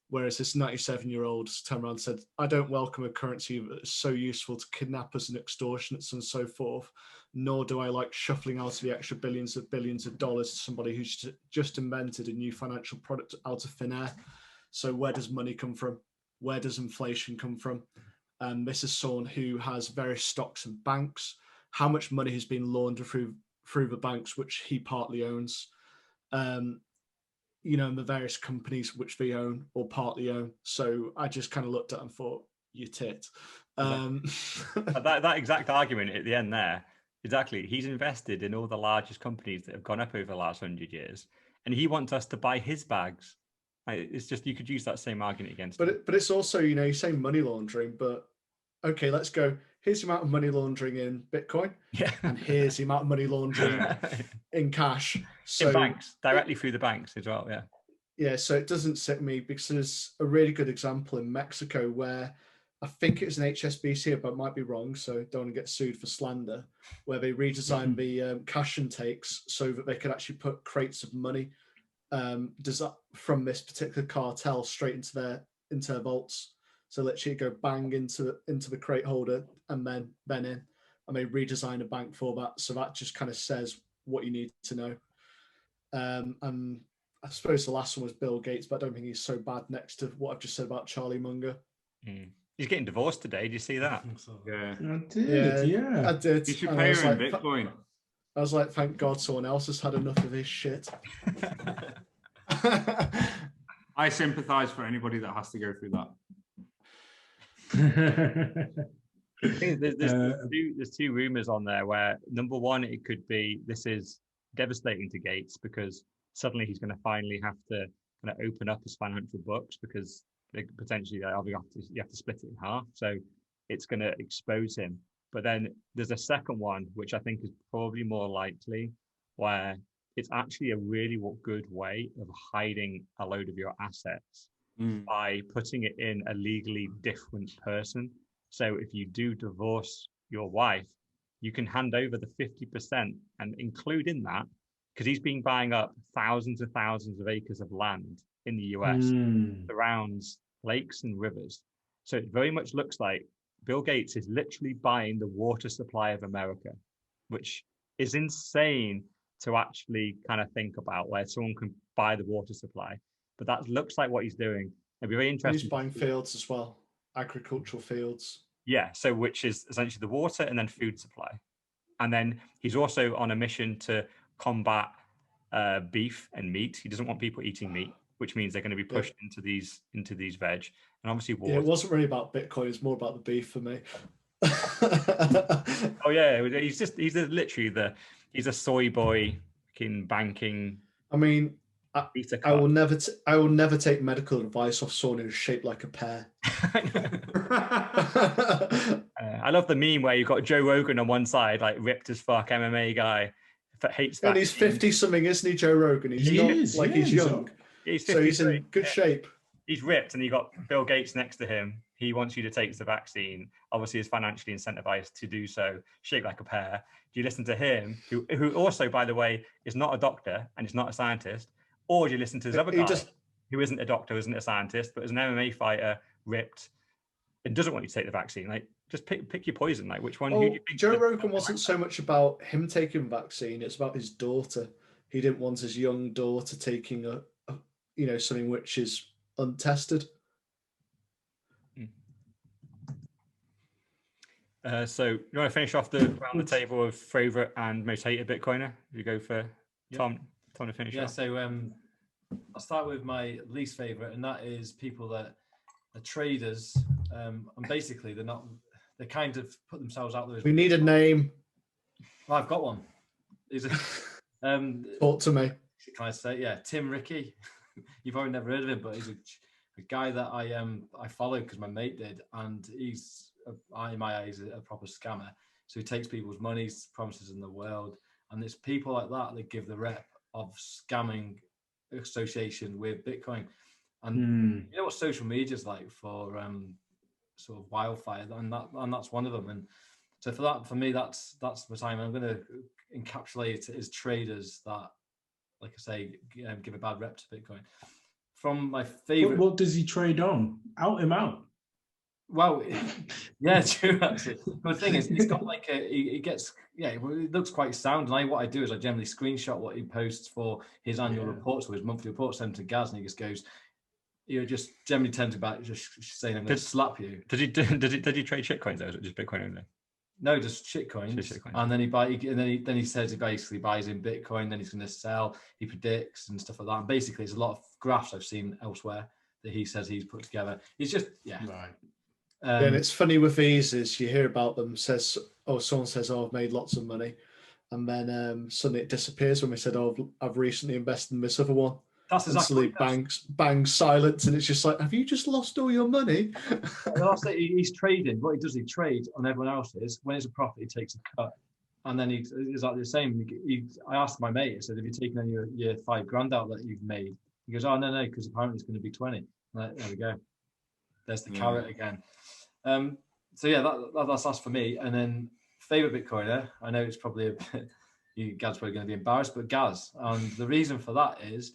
Whereas this 97-year-old turned around and said, "I don't welcome a currency that is so useful to kidnappers and extortionists and so forth, nor do I like shuffling out of the extra billions of dollars to somebody who's just invented a new financial product out of thin air. So where does money come from? Where does inflation come from?" And this is someone who has various stocks and banks. How much money has been laundered through the banks, which he partly owns. And the various companies which they own or partly own. So I just kind of looked at it and thought, you tit. That exact argument at the end there, exactly. He's invested in all the largest companies that have gone up over the last 100 years, and he wants us to buy his bags. It's just, you could use that same argument against him. But it's also, you say money laundering, but okay, let's go. Here's the amount of money laundering in Bitcoin. Yeah. And here's the amount of money laundering in cash. So in banks, directly through the banks as well, yeah. Yeah, so it doesn't sit me, because there's a really good example in Mexico where I think it was an HSBC, but I might be wrong, so don't want to get sued for slander, where they redesigned the cash intakes so that they could actually put crates of money from this particular cartel straight into their vaults. So literally go bang into the crate holder and then in, and they redesign a bank for that. So that just kind of says what you need to know. And I suppose the last one was Bill Gates, but I don't think he's so bad next to what I've just said about Charlie Munger. He's getting divorced today. Did you see that? Yeah, I did. You should pay her in Bitcoin. I was like, thank God someone else has had enough of this shit. I sympathise for anybody that has to go through that. I think there's two rumors on there where, number one, it could be this is devastating to Gates because suddenly he's going to finally have to kind of open up as financial books, because they potentially you have to split it in half. So it's going to expose him. But then there's a second one, which I think is probably more likely, where it's actually a really good way of hiding a load of your assets by putting it in a legally different person. So if you do divorce your wife, you can hand over the 50% and include in that, because he's been buying up thousands and thousands of acres of land in the US, surrounds lakes and rivers. So it very much looks like Bill Gates is literally buying the water supply of America, which is insane to actually kind of think about, where someone can buy the water supply. But that looks like what he's doing. It'd be very interesting. He's buying fields as well, agricultural fields. Yeah, so which is essentially the water and then food supply. And then he's also on a mission to combat beef and meat. He doesn't want people eating meat, which means they're going to be pushed into these veg. And obviously water. Yeah, it wasn't really about Bitcoin, it's more about the beef for me. Oh yeah, he's a soy boy in banking. I mean, I will never take medical advice off someone who's shaped like a pear. I love the meme where you've got Joe Rogan on one side, like ripped as fuck MMA guy, that hates that. And he's 50 something, isn't he, Joe Rogan? He's he's young. So he's in good shape. He's ripped, and you got Bill Gates next to him. He wants you to take the vaccine. Obviously, is financially incentivized to do so. Shaped like a pear. Do you listen to him, who also, by the way, is not a doctor and is not a scientist? Or do you listen to this other guy who isn't a doctor, isn't a scientist, but is an MMA fighter, ripped, and doesn't want you to take the vaccine? Like, just pick your poison. Like, which one? Well, do you think Joe Rogan wasn't so much about him taking the vaccine; it's about his daughter. He didn't want his young daughter taking something which is untested. So you want to finish off around the table of favorite and most hated Bitcoiner? You go for Tom to finish off. So I'll start with my least favorite, and that is people that are traders, and basically they kind of put themselves out there. We need a name. Well, I've got one. Talk to me. Can I say, Tim Ricky? You've probably never heard of him, but he's a guy that I follow because my mate did, and he's in my eyes a proper scammer. So he takes people's money, promises in the world, and it's people like that give the rep of scamming association with Bitcoin. And you know what social media is like for sort of wildfire, and that's one of them. And so for me, that's the time I'm going to encapsulate it as traders that, like I say, give a bad rep to Bitcoin. From my favorite. What does he trade on? Out him out. Well, yeah, true. Actually, but the thing is, he's got like it looks quite sound. And what I do is I generally screenshot what he posts for his annual reports or his monthly reports, send to Gaz, and he just goes, just generally tend to about just saying, "I'm going to slap you." Did he trade shitcoins, or was it just Bitcoin only? No, just shitcoins. And then he says he basically buys in Bitcoin, then he's going to sell. He predicts and stuff like that. And basically, there's a lot of graphs I've seen elsewhere that he says he's put together. It's just right. And it's funny with these is you hear about them, someone says, I've made lots of money, and then suddenly it disappears when we said, I've recently invested in this other one. That's exactly bang, silence, and it's just like, have you just lost all your money? He's trading. What he does, he trades on everyone else's. When it's a profit, he takes a cut, and then he's like the same. I asked my mate, I said, have you taken any of your $5,000 out that you've made? He goes, oh no, because apparently it's going to be 20. Like, there we go. There's the carrot again. So yeah, that's for me. And then favorite Bitcoiner, I know it's probably a bit, Gaz probably going to be embarrassed, but Gaz. And the reason for that is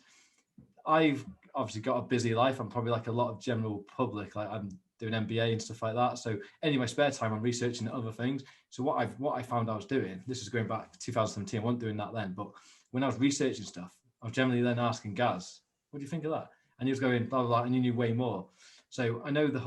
I've obviously got a busy life. I'm probably like a lot of general public, like I'm doing MBA and stuff like that. So any of my spare time, I'm researching other things. So what I found I was doing, this is going back to 2017, I wasn't doing that then, but when I was researching stuff, I was generally then asking Gaz, what do you think of that? And he was going, blah, blah, blah, and he knew way more. So I know the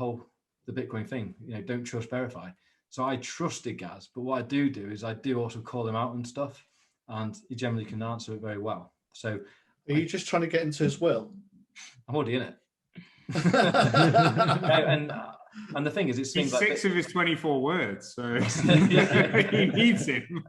Bitcoin thing, don't trust, verify. So I trusted Gaz, but what I do is I do also call him out and stuff, and he generally can answer it very well. So are you just trying to get into his will? I'm already in it. And the thing is, it He's seems like 6 of his 24 words, so Yeah. he needs him.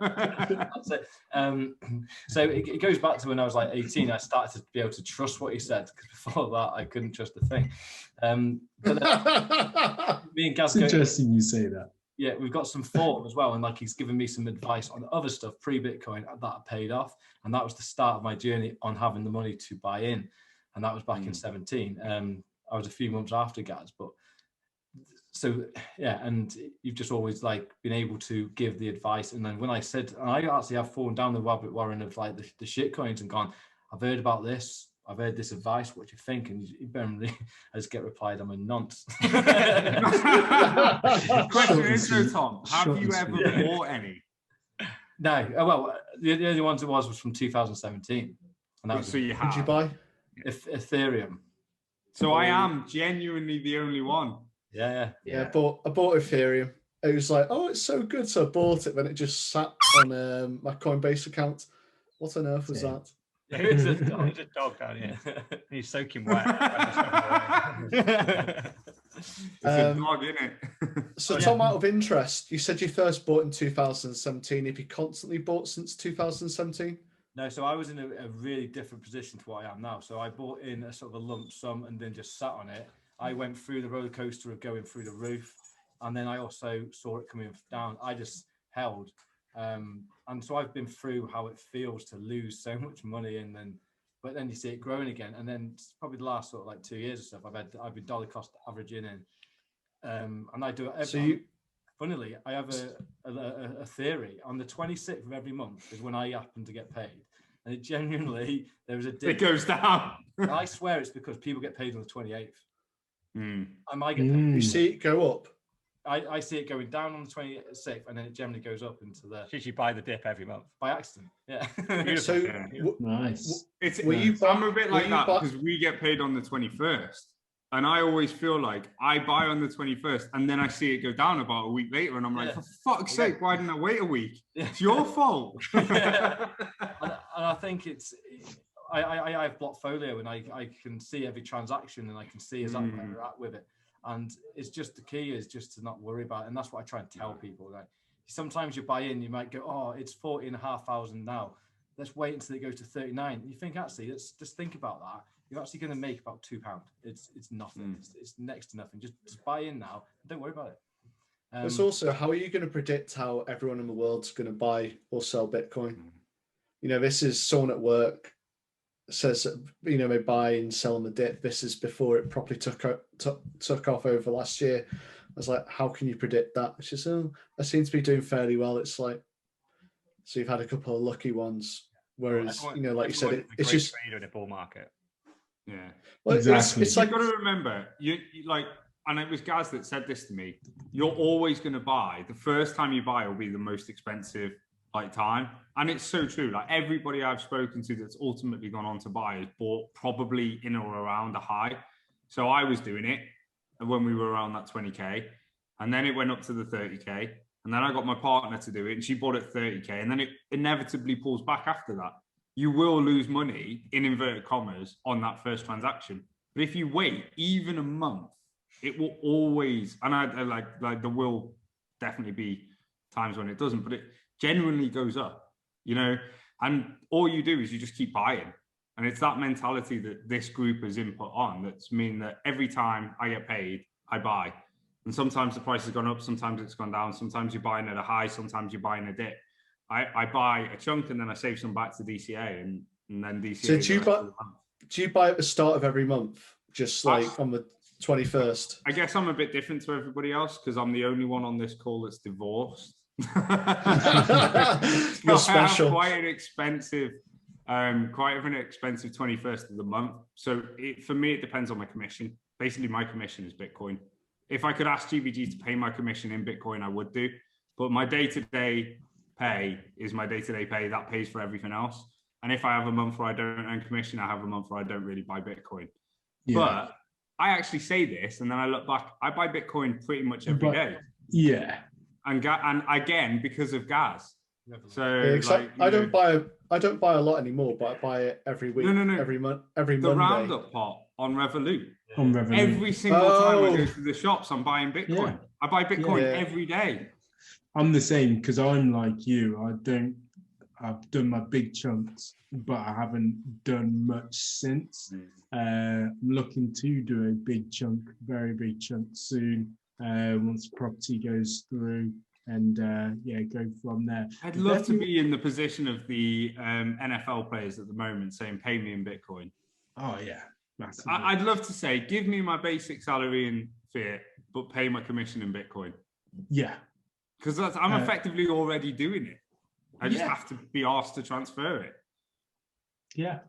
So it goes back to when I was like 18. I started to be able to trust what he said, because before that I couldn't trust a thing. But then, me and Gaz, It's interesting you say that. yeah, we've got some form as well, and like he's given me some advice on other stuff pre-Bitcoin that paid off, and that was the start of my journey on having the money to buy in, and that was back in 17. I was a few months after Gaz, but so yeah, and you've just always like been able to give the advice. And then when I said, and I actually have fallen down the rabbit warren of like the shit coins and gone, I've heard about this, I've heard this advice, what do you think? And you generally I just get replied, I'm a nonce. Question is though, Tom, have you ever bought any? No, well, the only ones it was from 2017, and that was So you have. Did you buy? Ethereum. So I am genuinely the only one. Yeah. Yeah, I bought Ethereum. It was like, oh, it's so good, so I bought it. Then it just sat on my Coinbase account. What on earth was that? It's a dog down here. He's soaking wet. It's a dog, isn't it? So, Tom, out of interest, you said you first bought in 2017. Have you constantly bought since 2017? No, so I was in a really different position to what I am now. So I bought in a sort of a lump sum and then just sat on it. I went through the roller coaster of going through the roof, and then I also saw it coming down. I just held, and so I've been through how it feels to lose so much money, but then you see it growing again. And then probably the last sort of like 2 years or stuff, I've been dollar cost averaging in, and I do it. Funnily, I have a theory. On the 26th of every month is when I happen to get paid. And it genuinely, there was a dip. It goes down. I swear it's because people get paid on the 28th. I might get paid. You see it go up? I see it going down on the 26th, and then it generally goes up into the... Should you buy the dip every month? By accident, yeah. So, Nice. I'm a bit like that because we get paid on the 21st. And I always feel like I buy on the 21st and then I see it go down about a week later and I'm like, for fuck's sake, why didn't I wait a week? It's your fault. And I think I have Blockfolio and I can see every transaction and I can see exactly where we're at with it. And it's just, the key is just to not worry about it. And that's what I try and tell people. Like, sometimes you buy in, you might go, oh, it's 40,500 now. Let's wait until it goes to 39. And you think, actually, let's just think about that. You're actually going to make about £2. It's nothing. It's next to nothing. Just buy in now. Don't worry about it. It's also, how are you going to predict how everyone in the world's going to buy or sell Bitcoin? You know, this is someone at work says, you know, they buy and sell on the dip. This is before it properly took off over last year. I was like, how can you predict that? She says, oh, I seem to be doing fairly well. It's like, so you've had a couple of lucky ones. Whereas, you know, like you said, it's just trader in a bull market. Yeah, well, exactly. It's like, you've got to remember, you like, and it was Gaz that said this to me. You're always going to buy. The first time you buy will be the most expensive like time, and it's so true. Like everybody I've spoken to that's ultimately gone on to buy has bought probably in or around a high. So I was doing it when we were around that 20k, and then it went up to the 30k, and then I got my partner to do it, and she bought it 30k, and then it inevitably pulls back after that. You will lose money, in inverted commas, on that first transaction. But if you wait even a month, it will always, and I like there will definitely be times when it doesn't, but it genuinely goes up, you know, and all you do is you just keep buying. And it's that mentality that this group has input on that's mean that every time I get paid, I buy. And sometimes the price has gone up, sometimes it's gone down, sometimes you're buying at a high, sometimes you're buying a dip. I buy a chunk and then I save some back to DCA and then DCA. So do you buy at the start of every month, just like on the 21st? I guess I'm a bit different to everybody else because I'm the only one on this call that's divorced. You're special. Quite an expensive 21st of the month. So for me, it depends on my commission. Basically, my commission is Bitcoin. If I could ask GBG to pay my commission in Bitcoin, I would do. But my day-to-day pay is my day-to-day pay. That pays for everything else. And if I have a month where I don't earn commission, I have a month where I don't really buy Bitcoin. Yeah. But I actually say this, and then I look back, I buy Bitcoin pretty much every day. Yeah. And again, because of gas. So like, I don't buy a lot anymore, but I buy it every week, every month, every Monday. The roundup pot on Revolut. On Revolut. Every single time I go to the shops, I'm buying Bitcoin. Yeah. I buy Bitcoin Yeah. every day. I'm the same because I'm like you. I've done my big chunks, but I haven't done much since. I'm looking to do a big chunk, very big chunk soon. Once property goes through, and go from there. I'd love to be in the position of the NFL players at the moment saying, pay me in Bitcoin. Oh yeah, massively. I'd love to say, give me my basic salary in fiat, but pay my commission in Bitcoin. Yeah. Because I'm effectively already doing it. I just Yeah. have to be asked to transfer it. Yeah.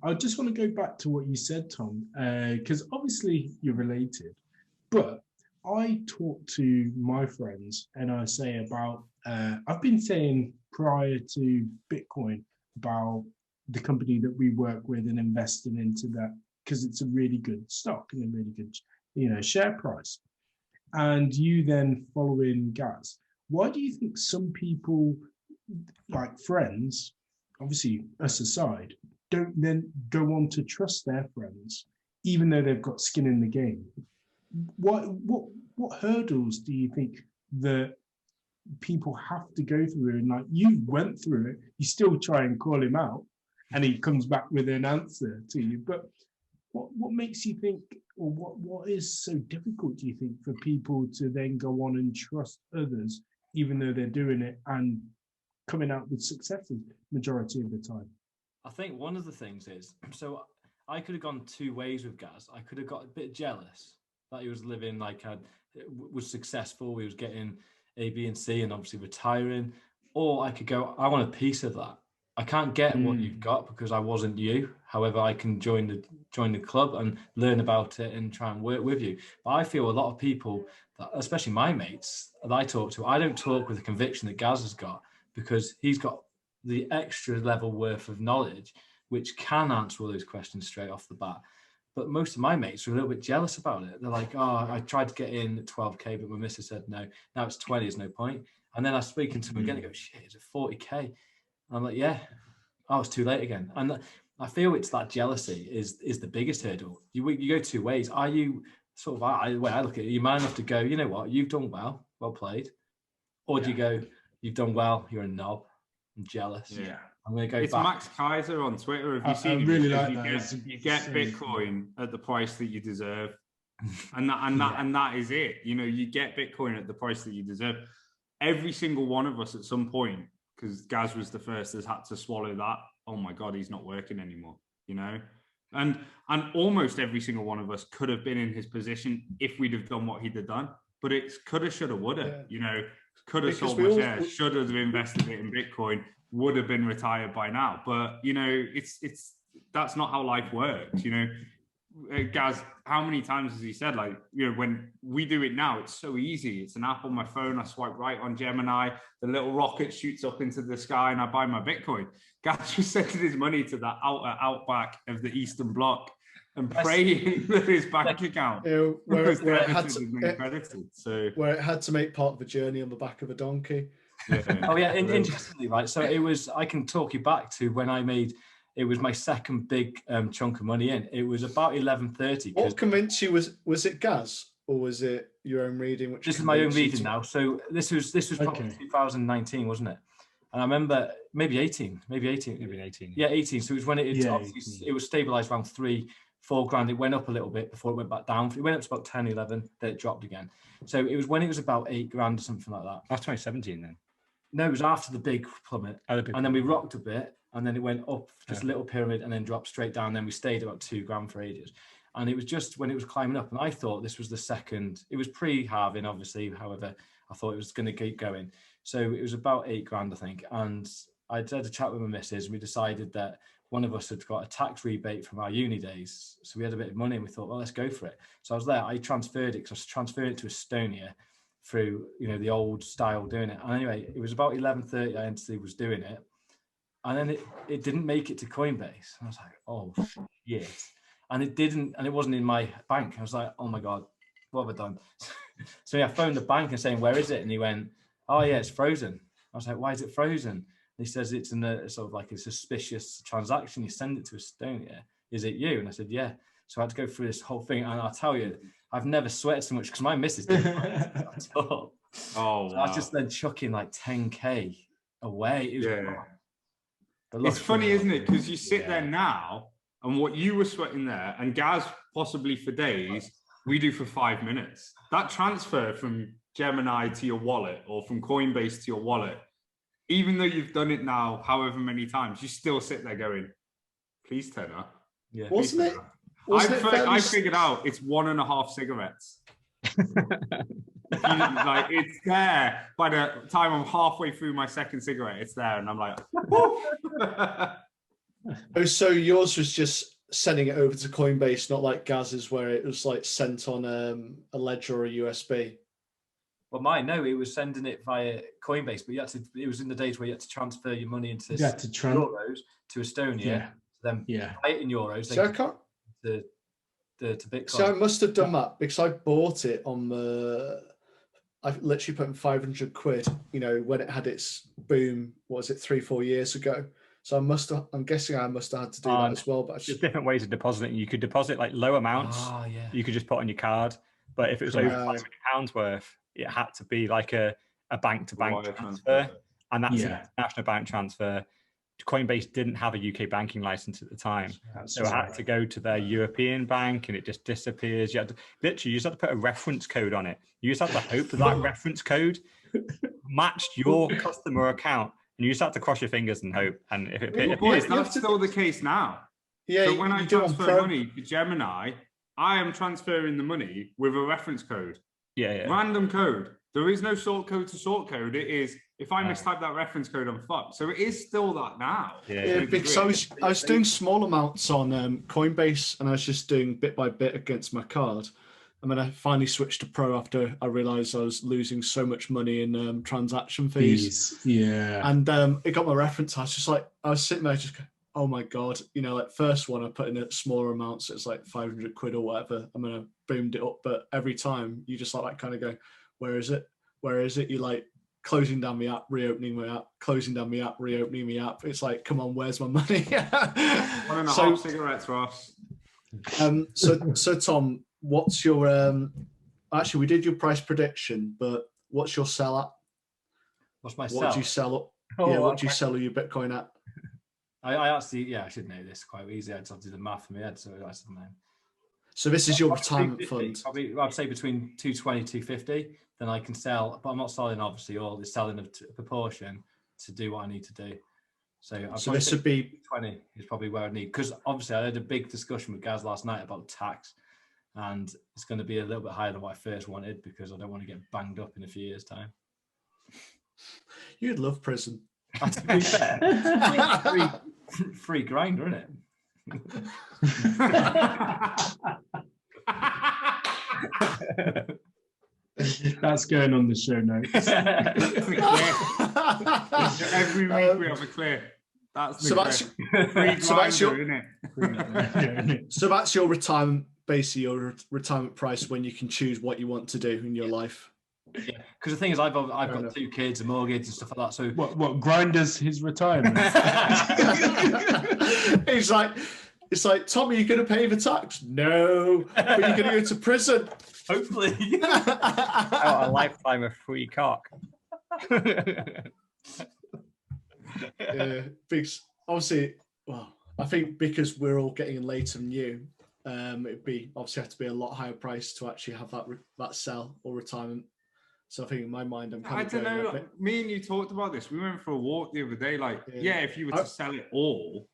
I just want to go back to what you said, Tom, because obviously you're related, but I talk to my friends and I say about, I've been saying prior to Bitcoin about the company that we work with and investing into that because it's a really good stock and a really good, share price. And you then follow in Gaz. Why do you think some people, like friends, obviously us aside, don't then go on to trust their friends, even though they've got skin in the game? What hurdles do you think that people have to go through? And like you went through it, you still try and call him out, and he comes back with an answer to you. But what makes you think, or what is so difficult, do you think, for people to then go on and trust others, even though they're doing it and coming out with successes majority of the time? I think one of the things is, so I could have gone two ways with Gaz. I could have got a bit jealous that he was living was successful, he was getting A, B, and C, and obviously retiring. Or I could go, I want a piece of that. I can't get what you've got because I wasn't you. However, I can join the club and learn about it and try and work with you. But I feel a lot of people, especially my mates that I talk to, I don't talk with the conviction that Gaz has got, because he's got the extra level worth of knowledge, which can answer all those questions straight off the bat. But most of my mates are a little bit jealous about it. They're like, oh, I tried to get in at 12K, but my missus said no. Now it's 20, there's no point. And then I was speaking to them again, I go, shit, it's a 40K. And I'm like, yeah, oh, it's too late again. And I feel it's that jealousy is the biggest hurdle. You go two ways. Are you sort of, the way I look at it, you're man enough to go, you know what, you've done well played. Or do you go, you've done well, you're a knob, I'm jealous. Yeah. I'm going to go It's back. Max Kaiser on Twitter. Have you seen I him? really Because like that. you get Bitcoin at the price that you deserve. And that is it. You get Bitcoin at the price that you deserve. Every single one of us at some point, because Gaz was the first, has had to swallow that. Oh my God, he's not working anymore, And almost every single one of us could have been in his position if we'd have done what he'd have done. But it's coulda, shoulda, woulda, could have sold my shares, should have invested it in Bitcoin, would have been retired by now. But it's that's not how life works. Gaz, how many times has he said, when we do it now, it's so easy. It's an app on my phone. I swipe right on Gemini, the little rocket shoots up into the sky, and I buy my Bitcoin. Gaz just sending his money to the outback of the Eastern Bloc and praying that his bank account where was it had credited. So where it had to make part of the journey on the back of a donkey. Oh yeah, interestingly, right. So it was. I can talk you back to when I made. It was my second big chunk of money in. It was about 11:30. What convinced you? Was it Gaz or was it your own reading? This is my own reading now. So this was probably 2019, wasn't it? And I remember maybe 18. Yeah, 18. So it was when it was stabilized around 3-4 grand. It went up a little bit before it went back down. It went up to about 10, 11, then it dropped again. So it was when it was about 8 grand or something like that. That's 2017 then. No, it was after the big plummet. And then we rocked a bit, and then it went up just a little pyramid and then dropped straight down. Then we stayed about 2 grand for ages. And it was just when it was climbing up. And I thought this was the second, it was pre-halving, obviously. However, I thought it was going to keep going. So it was about 8 grand, I think. And I had a chat with my missus, and we decided that one of us had got a tax rebate from our uni days. So we had a bit of money, and we thought, well, let's go for it. So I was there. I transferred it because I was transferring it to Estonia through, the old style doing it. And anyway, it was about 11:30 I entity was doing it. And then it didn't make it to Coinbase. I was like, oh, shit. And it didn't, and it wasn't in my bank. I was like, oh my God, what have I done? So I phoned the bank and saying, where is it? And he went, oh yeah, it's frozen. I was like, why is it frozen? And he says, it's in a sort of like a suspicious transaction. You send it to Estonia. Is it you? And I said, yeah. So I had to go through this whole thing, and I'll tell you, I've never sweated so much because my missus didn't at all. Oh, So wow. I was just then chucking like 10k away. It was It's funny, isn't it? Because you sit there Yeah. now, and what you were sweating there, and Gaz possibly for days, we do for 5 minutes. That transfer from Gemini to your wallet or from Coinbase to your wallet, even though you've done it now however many times, you still sit there going, please turn up. Yeah. Wasn't it? I figured out it's 1.5 cigarettes. Like it's there by the time I'm halfway through my second cigarette, it's there, and I'm like, oh, so yours was just sending it over to Coinbase, not like Gaz's, where it was like sent on a ledger or a USB. Well, mine, no, it was sending it via Coinbase, but you had to. It was in the days where you had to transfer your money into euros to Estonia, then buy it in euros. So I can't. To Bitcoin. So I must have done that because I bought it on the. I literally put in 500 quid, you know, when it had its boom. What was it, 3-4 years ago? So I must have. I'm guessing I must have had to do that as well. But there's different ways of depositing. You could deposit like low amounts. You could just put on your card. But if it was over £500 worth, it had to be like a bank-to-bank transfer, and that's an international bank transfer. Coinbase didn't have a UK banking license at the time, so it had to go to their European bank, and it just disappears. You had to literally, you just had to put a reference code on it. You just had to hope that reference code matched your customer account, and you just had to cross your fingers and hope. And if it boys, that's still the case now. Yeah. So when I transfer money to Gemini, I am transferring the money with a reference code. Random code. There is no sort code to sort code. It is, if I mistype that reference code, I'm fucked. So it is still that now. Because I was doing small amounts on Coinbase, and I was just doing bit by bit against my card. And then I finally switched to Pro after I realized I was losing so much money in transaction fees. And it got my reference. I was just like, I was sitting there just going, oh my God, you know, like first one I put in a smaller amount, so it's like 500 quid or whatever. I'm going to boomed it up. But every time you just like kind of go, where is it? Where is it? You like closing down the app, reopening my app, closing down the app, reopening the app. It's like, come on, where's my money? 1.5 cigarettes, Ross. So Tom, what's your actually we did your price prediction, but what's your sell at? What's my sell? What do you sell up? What do you sell your Bitcoin at? I actually, I should know this quite easy. I just have to do the math in my head, so I should know. So this is your retirement fund? Probably, I'd say between 220, 250. Then I can sell, but I'm not selling obviously all. It's selling a proportion to do what I need to do. So this would be 20 is probably where I need, because obviously I had a big discussion with Gaz last night about tax, and it's going to be a little bit higher than what I first wanted because I don't want to get banged up in a few years' time. You'd love prison. To be fair, free grinder, isn't it? That's going on the show notes. Every week we have a clear. That's your retirement, basically your retirement price when you can choose what you want to do in your life. Yeah, because the thing is, I've got 2 kids, a mortgage and stuff like that. So what grinders his retirement? It's like, Tommy, you're going to pay the tax? No, but you're going to go to prison. Hopefully. A lifetime of free cock. Because obviously, well, I think because we're all getting in later than you, it'd be obviously have to be a lot higher price to actually have that sell or retirement. So I think in my mind, I don't know. Me and you talked about this. We went for a walk the other day. Like, if you were to sell it all,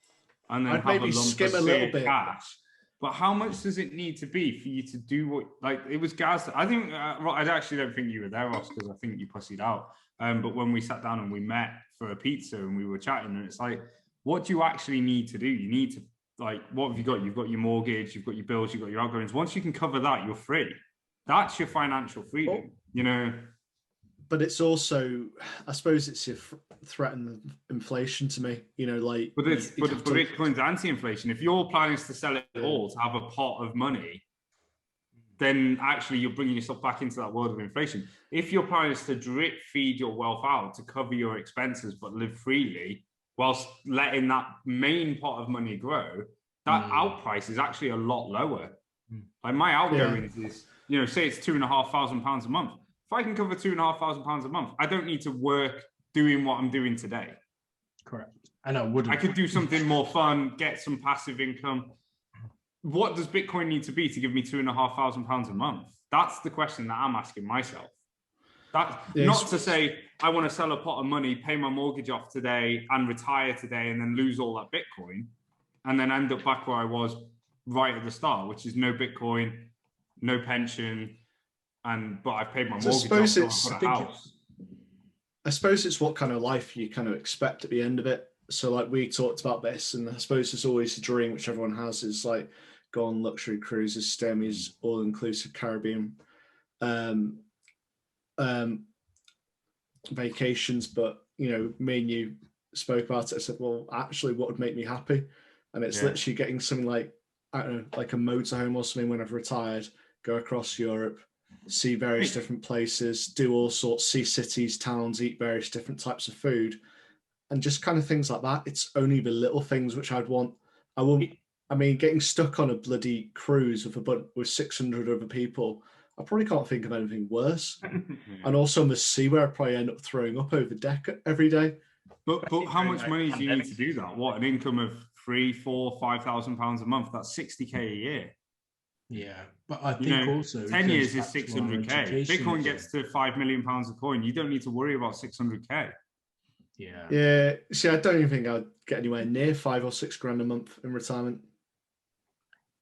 and then I'd have maybe a lump skim of a little bit. Cash. But how much does it need to be for you to do what? Like it was Gaz. I think I actually don't think you were there, Ross, because I think you pussied out. But when we sat down and we met for a pizza and we were chatting, and it's like, what do you actually need to do? You need to what have you got? You've got your mortgage, you've got your bills, you've got your outgoings. Once you can cover that, you're free. That's your financial freedom. You know. But it's also, I suppose, it's your threatened inflation to me. You know, like. But Bitcoin's anti-inflation. If your plan is to sell it all to have a pot of money, then actually you're bringing yourself back into that world of inflation. If your plan is to drip feed your wealth out to cover your expenses but live freely, whilst letting that main pot of money grow, that out price is actually a lot lower. Like my outgoings is, you know, say it's £2,500 a month. If I can cover £2,500 a month, I don't need to work doing what I'm doing today. Correct. And I wouldn't. I could do something more fun, get some passive income. What does Bitcoin need to be to give me £2,500 a month? That's the question that I'm asking myself. That's not to say I want to sell a pot of money, pay my mortgage off today and retire today and then lose all that Bitcoin and then end up back where I was right at the start, which is no Bitcoin, no pension, but I've paid my mortgage off, so I've got a house. I suppose it's what kind of life you kind of expect at the end of it. So like we talked about this, and I suppose there's always a dream which everyone has is like go on luxury cruises, stay in these all-inclusive Caribbean vacations. But you know, me and you spoke about it. I said, well, actually, what would make me happy? And it's literally getting something like, I don't know, like a motorhome or something when I've retired, go across Europe, see various different places, do all sorts, see cities, towns, eat various different types of food, and just kind of things like that. It's only the little things which I'd want. I mean, getting stuck on a bloody cruise with 600 other people, I probably can't think of anything worse. And also on the sea where I probably end up throwing up over deck every day. But how much money do you need to do that? What, an income of £3,000, £4,000, £5,000 a month? That's 60k a year. Yeah, but I think also 10 years is 600k. Bitcoin gets to £5 million a coin. You don't need to worry about 600k. Yeah. See, I don't even think I'd get anywhere near 5 or 6 grand a month in retirement.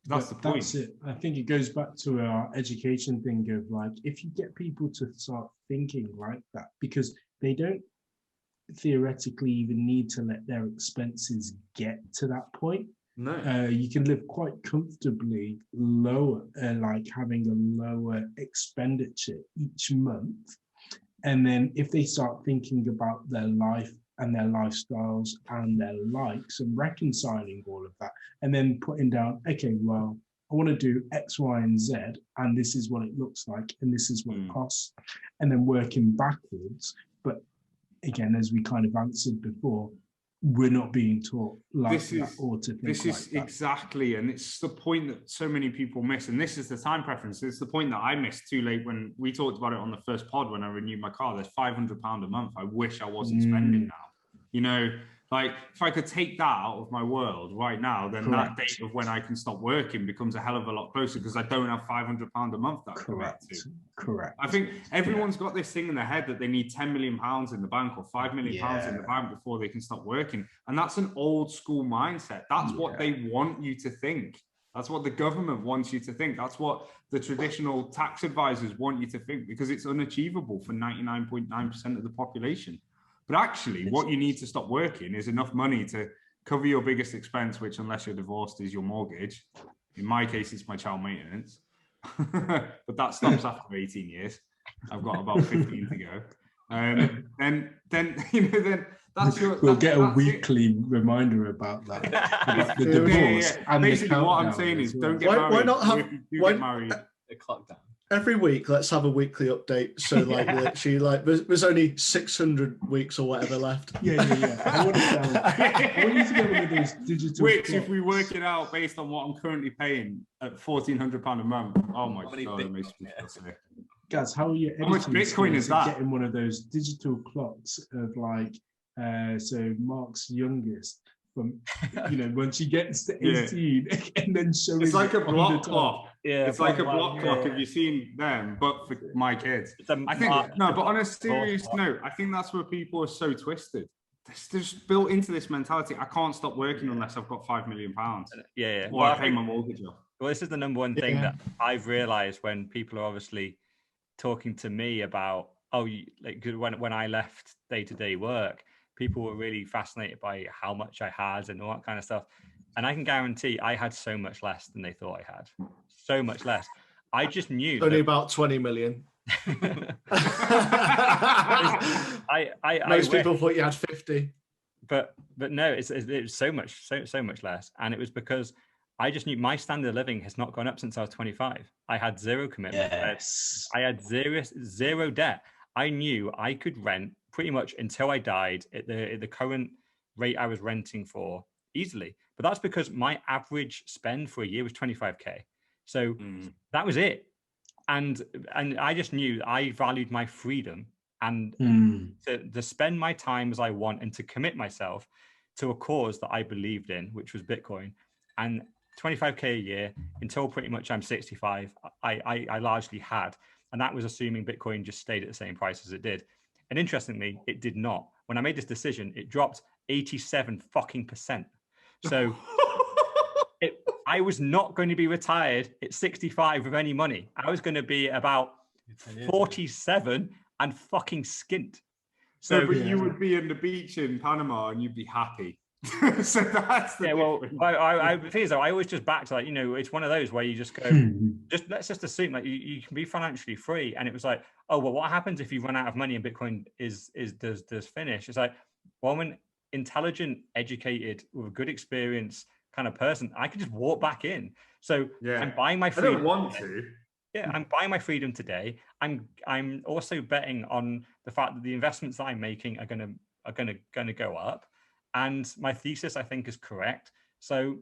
That's the point. That's it. I think it goes back to our education thing of like, if you get people to start thinking like that, because they don't theoretically even need to let their expenses get to that point. No, you can live quite comfortably lower, like having a lower expenditure each month. And then if they start thinking about their life and their lifestyles and their likes and reconciling all of that, and then putting down, okay, well, I want to do X, Y, and Z, and this is what it looks like, and this is what it costs, and then working backwards. But again, as we kind of answered before, we're not being taught like that or to think this like is that. Exactly, and it's the point that so many people miss, and this is the time preference. It's the point that I missed too late when we talked about it on the first pod when I renewed my car. There's £500 a month I wish I wasn't spending now. You know, like if I could take that out of my world right now, then that date of when I can stop working becomes a hell of a lot closer because I don't have £500 a month that I commit to. Correct. I think everyone's got this thing in their head that they need £10 million in the bank or £5 million in the bank before they can stop working. And that's an old school mindset. That's what they want you to think. That's what the government wants you to think. That's what the traditional tax advisors want you to think because it's unachievable for 99.9% of the population. But actually, what you need to stop working is enough money to cover your biggest expense, which unless you're divorced is your mortgage. In my case, it's my child maintenance. But that stops after 18 years. I've got about 15 to go. Then that's your. We'll get a weekly reminder about that. About the divorce. And basically, what I'm saying is, don't get married. Why not have? Get married? The clock down. Every week, let's have a weekly update. So, like, literally, like, there's only 600 weeks or whatever left. Yeah. I want you to get one of those digital. Which, if we work it out based on what I'm currently paying at £1,400 a month, oh my god, it makes me feel sick. Guys, how are you? How much Bitcoin is that? Getting one of those digital clocks of like, so Mark's youngest. From when she gets to 18 and then showing it's like a block clock. Yeah, it's like a block clock. Have you seen them? But for my kids, I think but on a serious note, I think that's where people are so twisted. They're just built into this mentality. I can't stop working unless I've got £5 million. Yeah. Or I pay my mortgage off. Well, this is the number one thing that I've realized when people are obviously talking to me about, when I left day-to-day work, people were really fascinated by how much I had and all that kind of stuff. And I can guarantee I had so much less than they thought I had. So much less. I just knew. Only about 20 million. Most people thought you had 50. But no, it was so much less. And it was because I just knew my standard of living has not gone up since I was 25. I had zero commitment. Yes. I had zero debt. I knew I could rent pretty much until I died at the current rate I was renting for easily. But that's because my average spend for a year was 25K. So that was it. And I just knew I valued my freedom and to spend my time as I want and to commit myself to a cause that I believed in, which was Bitcoin. And 25K a year until pretty much I'm 65, I largely had. And that was assuming Bitcoin just stayed at the same price as it did. And interestingly, it did not. When I made this decision, it dropped 87%. So I was not going to be retired at 65 with any money. I was going to be about 47 and fucking skint. So, but you would be on the beach in Panama and you'd be happy. So that's the the thing is, though, I always just back to, like, you know, it's one of those where you just go, let's just assume like you can be financially free. And it was like, oh, well, what happens if you run out of money and Bitcoin does finish? It's like, well, I'm an intelligent, educated, with a good experience kind of person, I can just walk back in. So I'm buying my freedom. I don't want to. Yeah, I'm buying my freedom today. I'm also betting on the fact that the investments that I'm making are gonna go up, and my thesis, I think, is correct. So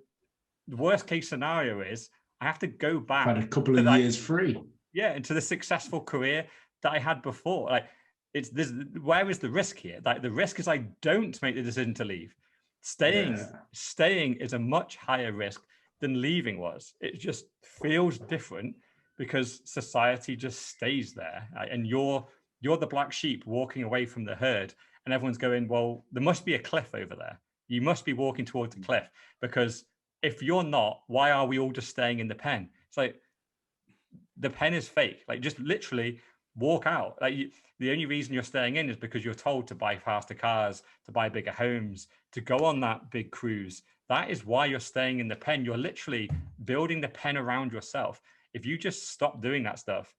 the worst case scenario is I have to go back. Had a couple of years free. Yeah, into the successful career that I had before. Like, it's this. Where is the risk here? Like, the risk is I don't make the decision to leave. Staying is a much higher risk than leaving was. It just feels different because society just stays there, and you're the black sheep walking away from the herd, and everyone's going, well, there must be a cliff over there. You must be walking towards the cliff, because if you're not, why are we all just staying in the pen? It's like, the pen is fake. Like, just literally walk out. Like, the only reason you're staying in is because you're told to buy faster cars, to buy bigger homes, to go on that big cruise. That is why you're staying in the pen. You're literally building the pen around yourself. If you just stop doing that stuff,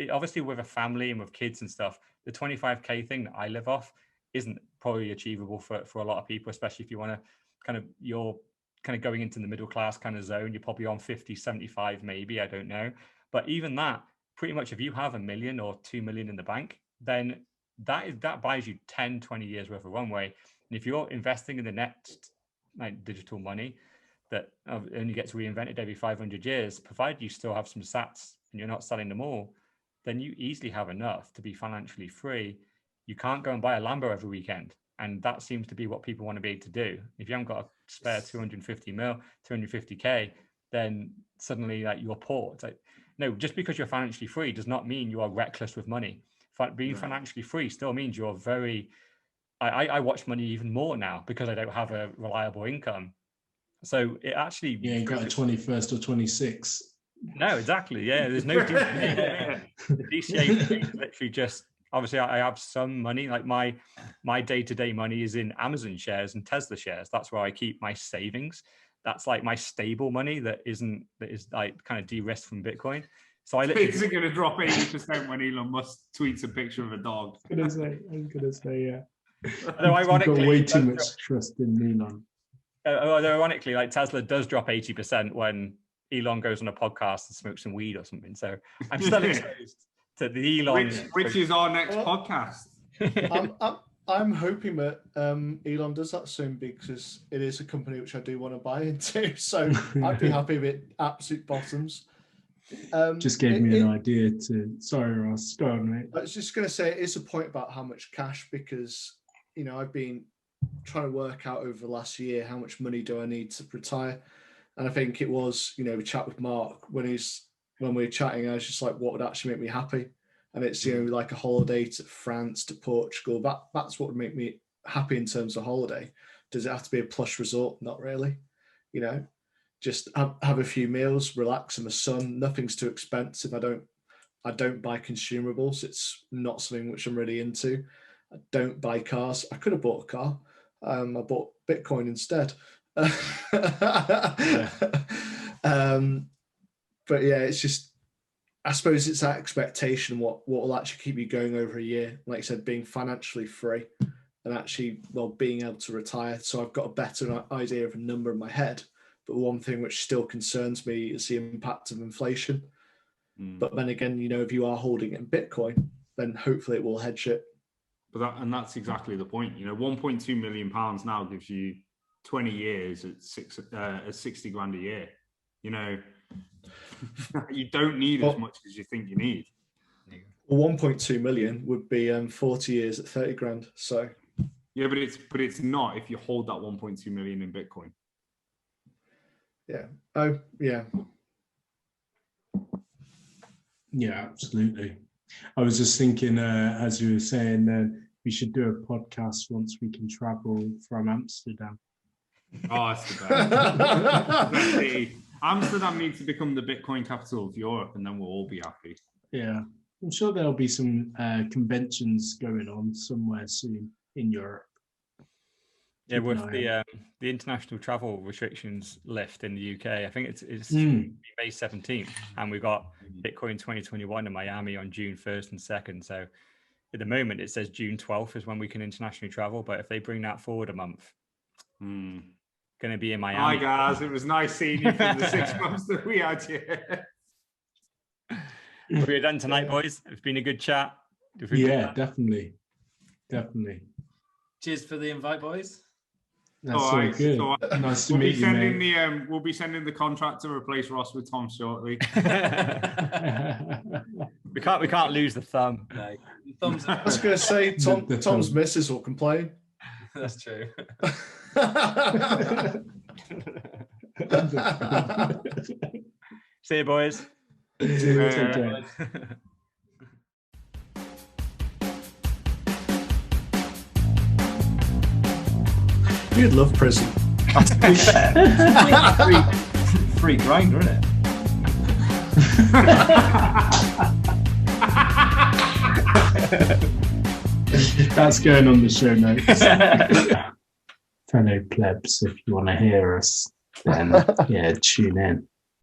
obviously with a family and with kids and stuff, the 25K thing that I live off isn't probably achievable for a lot of people, especially if you want to you're kind of going into the middle class kind of zone. You're probably on 50, 75, maybe, I don't know. But even that, pretty much, if you have $1 million or 2 million in the bank, then that buys you 10, 20 years worth of runway. And if you're investing in the next digital money that only gets reinvented every 500 years, provided you still have some sats and you're not selling them all, then you easily have enough to be financially free. You can't go and buy a Lambo every weekend. And that seems to be what people want to be able to do. If you haven't got a spare 250K, then suddenly, like, you're poor. It's like, no, just because you're financially free does not mean you are reckless with money. Being financially free still means you're very, I watch money even more now because I don't have a reliable income. So it actually... You ain't got a 21st or 26. No, exactly. Yeah, there's no DCA. The DCA is literally just, obviously I have some money, like my day-to-day money is in Amazon shares and Tesla shares. That's where I keep my savings. That's like my stable money that is like kind of de-risked from Bitcoin. So I literally... Is it going to drop 80% when Elon Musk tweets a picture of a dog? I was gonna say, yeah. Although ironically, you've got way too much trust in Elon. Although ironically, like, Tesla does drop 80% when Elon goes on a podcast and smokes some weed or something. So I'm still exposed to the Elon, which is our next podcast. I'm hoping that Elon does that soon, because it is a company which I do want to buy into. So I'd be happy if it absolute bottoms. Just gave me an idea to... Sorry, Ross, go on, mate. I was just going to say, it is a point about how much cash, because, you know, I've been trying to work out over the last year how much money do I need to retire. And I think it was, you know, we chat with Mark when we were chatting, I was just like, what would actually make me happy? And it's, you know, like a holiday to France, to Portugal. That's what would make me happy in terms of holiday. Does it have to be a plush resort? Not really. You know, just have a few meals, relax in the sun. Nothing's too expensive. I don't buy consumables. It's not something which I'm really into. I don't buy cars. I could have bought a car. I bought Bitcoin instead. But yeah, it's just, I suppose it's that expectation, what will actually keep you going over a year. Like I said, being financially free and actually, well, being able to retire. So I've got a better idea of a number in my head. But one thing which still concerns me is the impact of inflation. But then again, you know, if you are holding it in Bitcoin, then hopefully it will hedge it. But that's exactly the point. You know, 1.2 million pounds now gives you 20 years at 60 grand a year. You know, you don't need as much as you think you need. 1.2 million would be 40 years at 30 grand. So yeah, but it's not if you hold that 1.2 million in Bitcoin. Yeah. Oh, yeah. Yeah, absolutely. I was just thinking, as you were saying, we should do a podcast once we can travel from Amsterdam. Oh, that's the best. Amsterdam needs to become the Bitcoin capital of Europe, and then we'll all be happy. Yeah, I'm sure there'll be some conventions going on somewhere soon in Europe. Yeah, with the international travel restrictions lift in the UK, I think it's May 17th, and we've got Bitcoin 2021 in Miami on June 1st and 2nd. So at the moment, it says June 12th is when we can internationally travel. But if they bring that forward a month, going to be in Miami. Hi guys, it was nice seeing you for the 6 months that we had here. We're done tonight, boys. It's been a good chat. Yeah, definitely. Cheers for the invite, boys. That's all good. Nice to meet you, mate. We'll be sending the contract to replace Ross with Tom shortly. We can't lose the thumb. No. I was going to say, Tom's missus will complain. That's true. See you, boys. See you. You'd love prison. Free grindr, isn't it? That's going on the show notes. Fellow plebs, if you want to hear us, then yeah, tune in.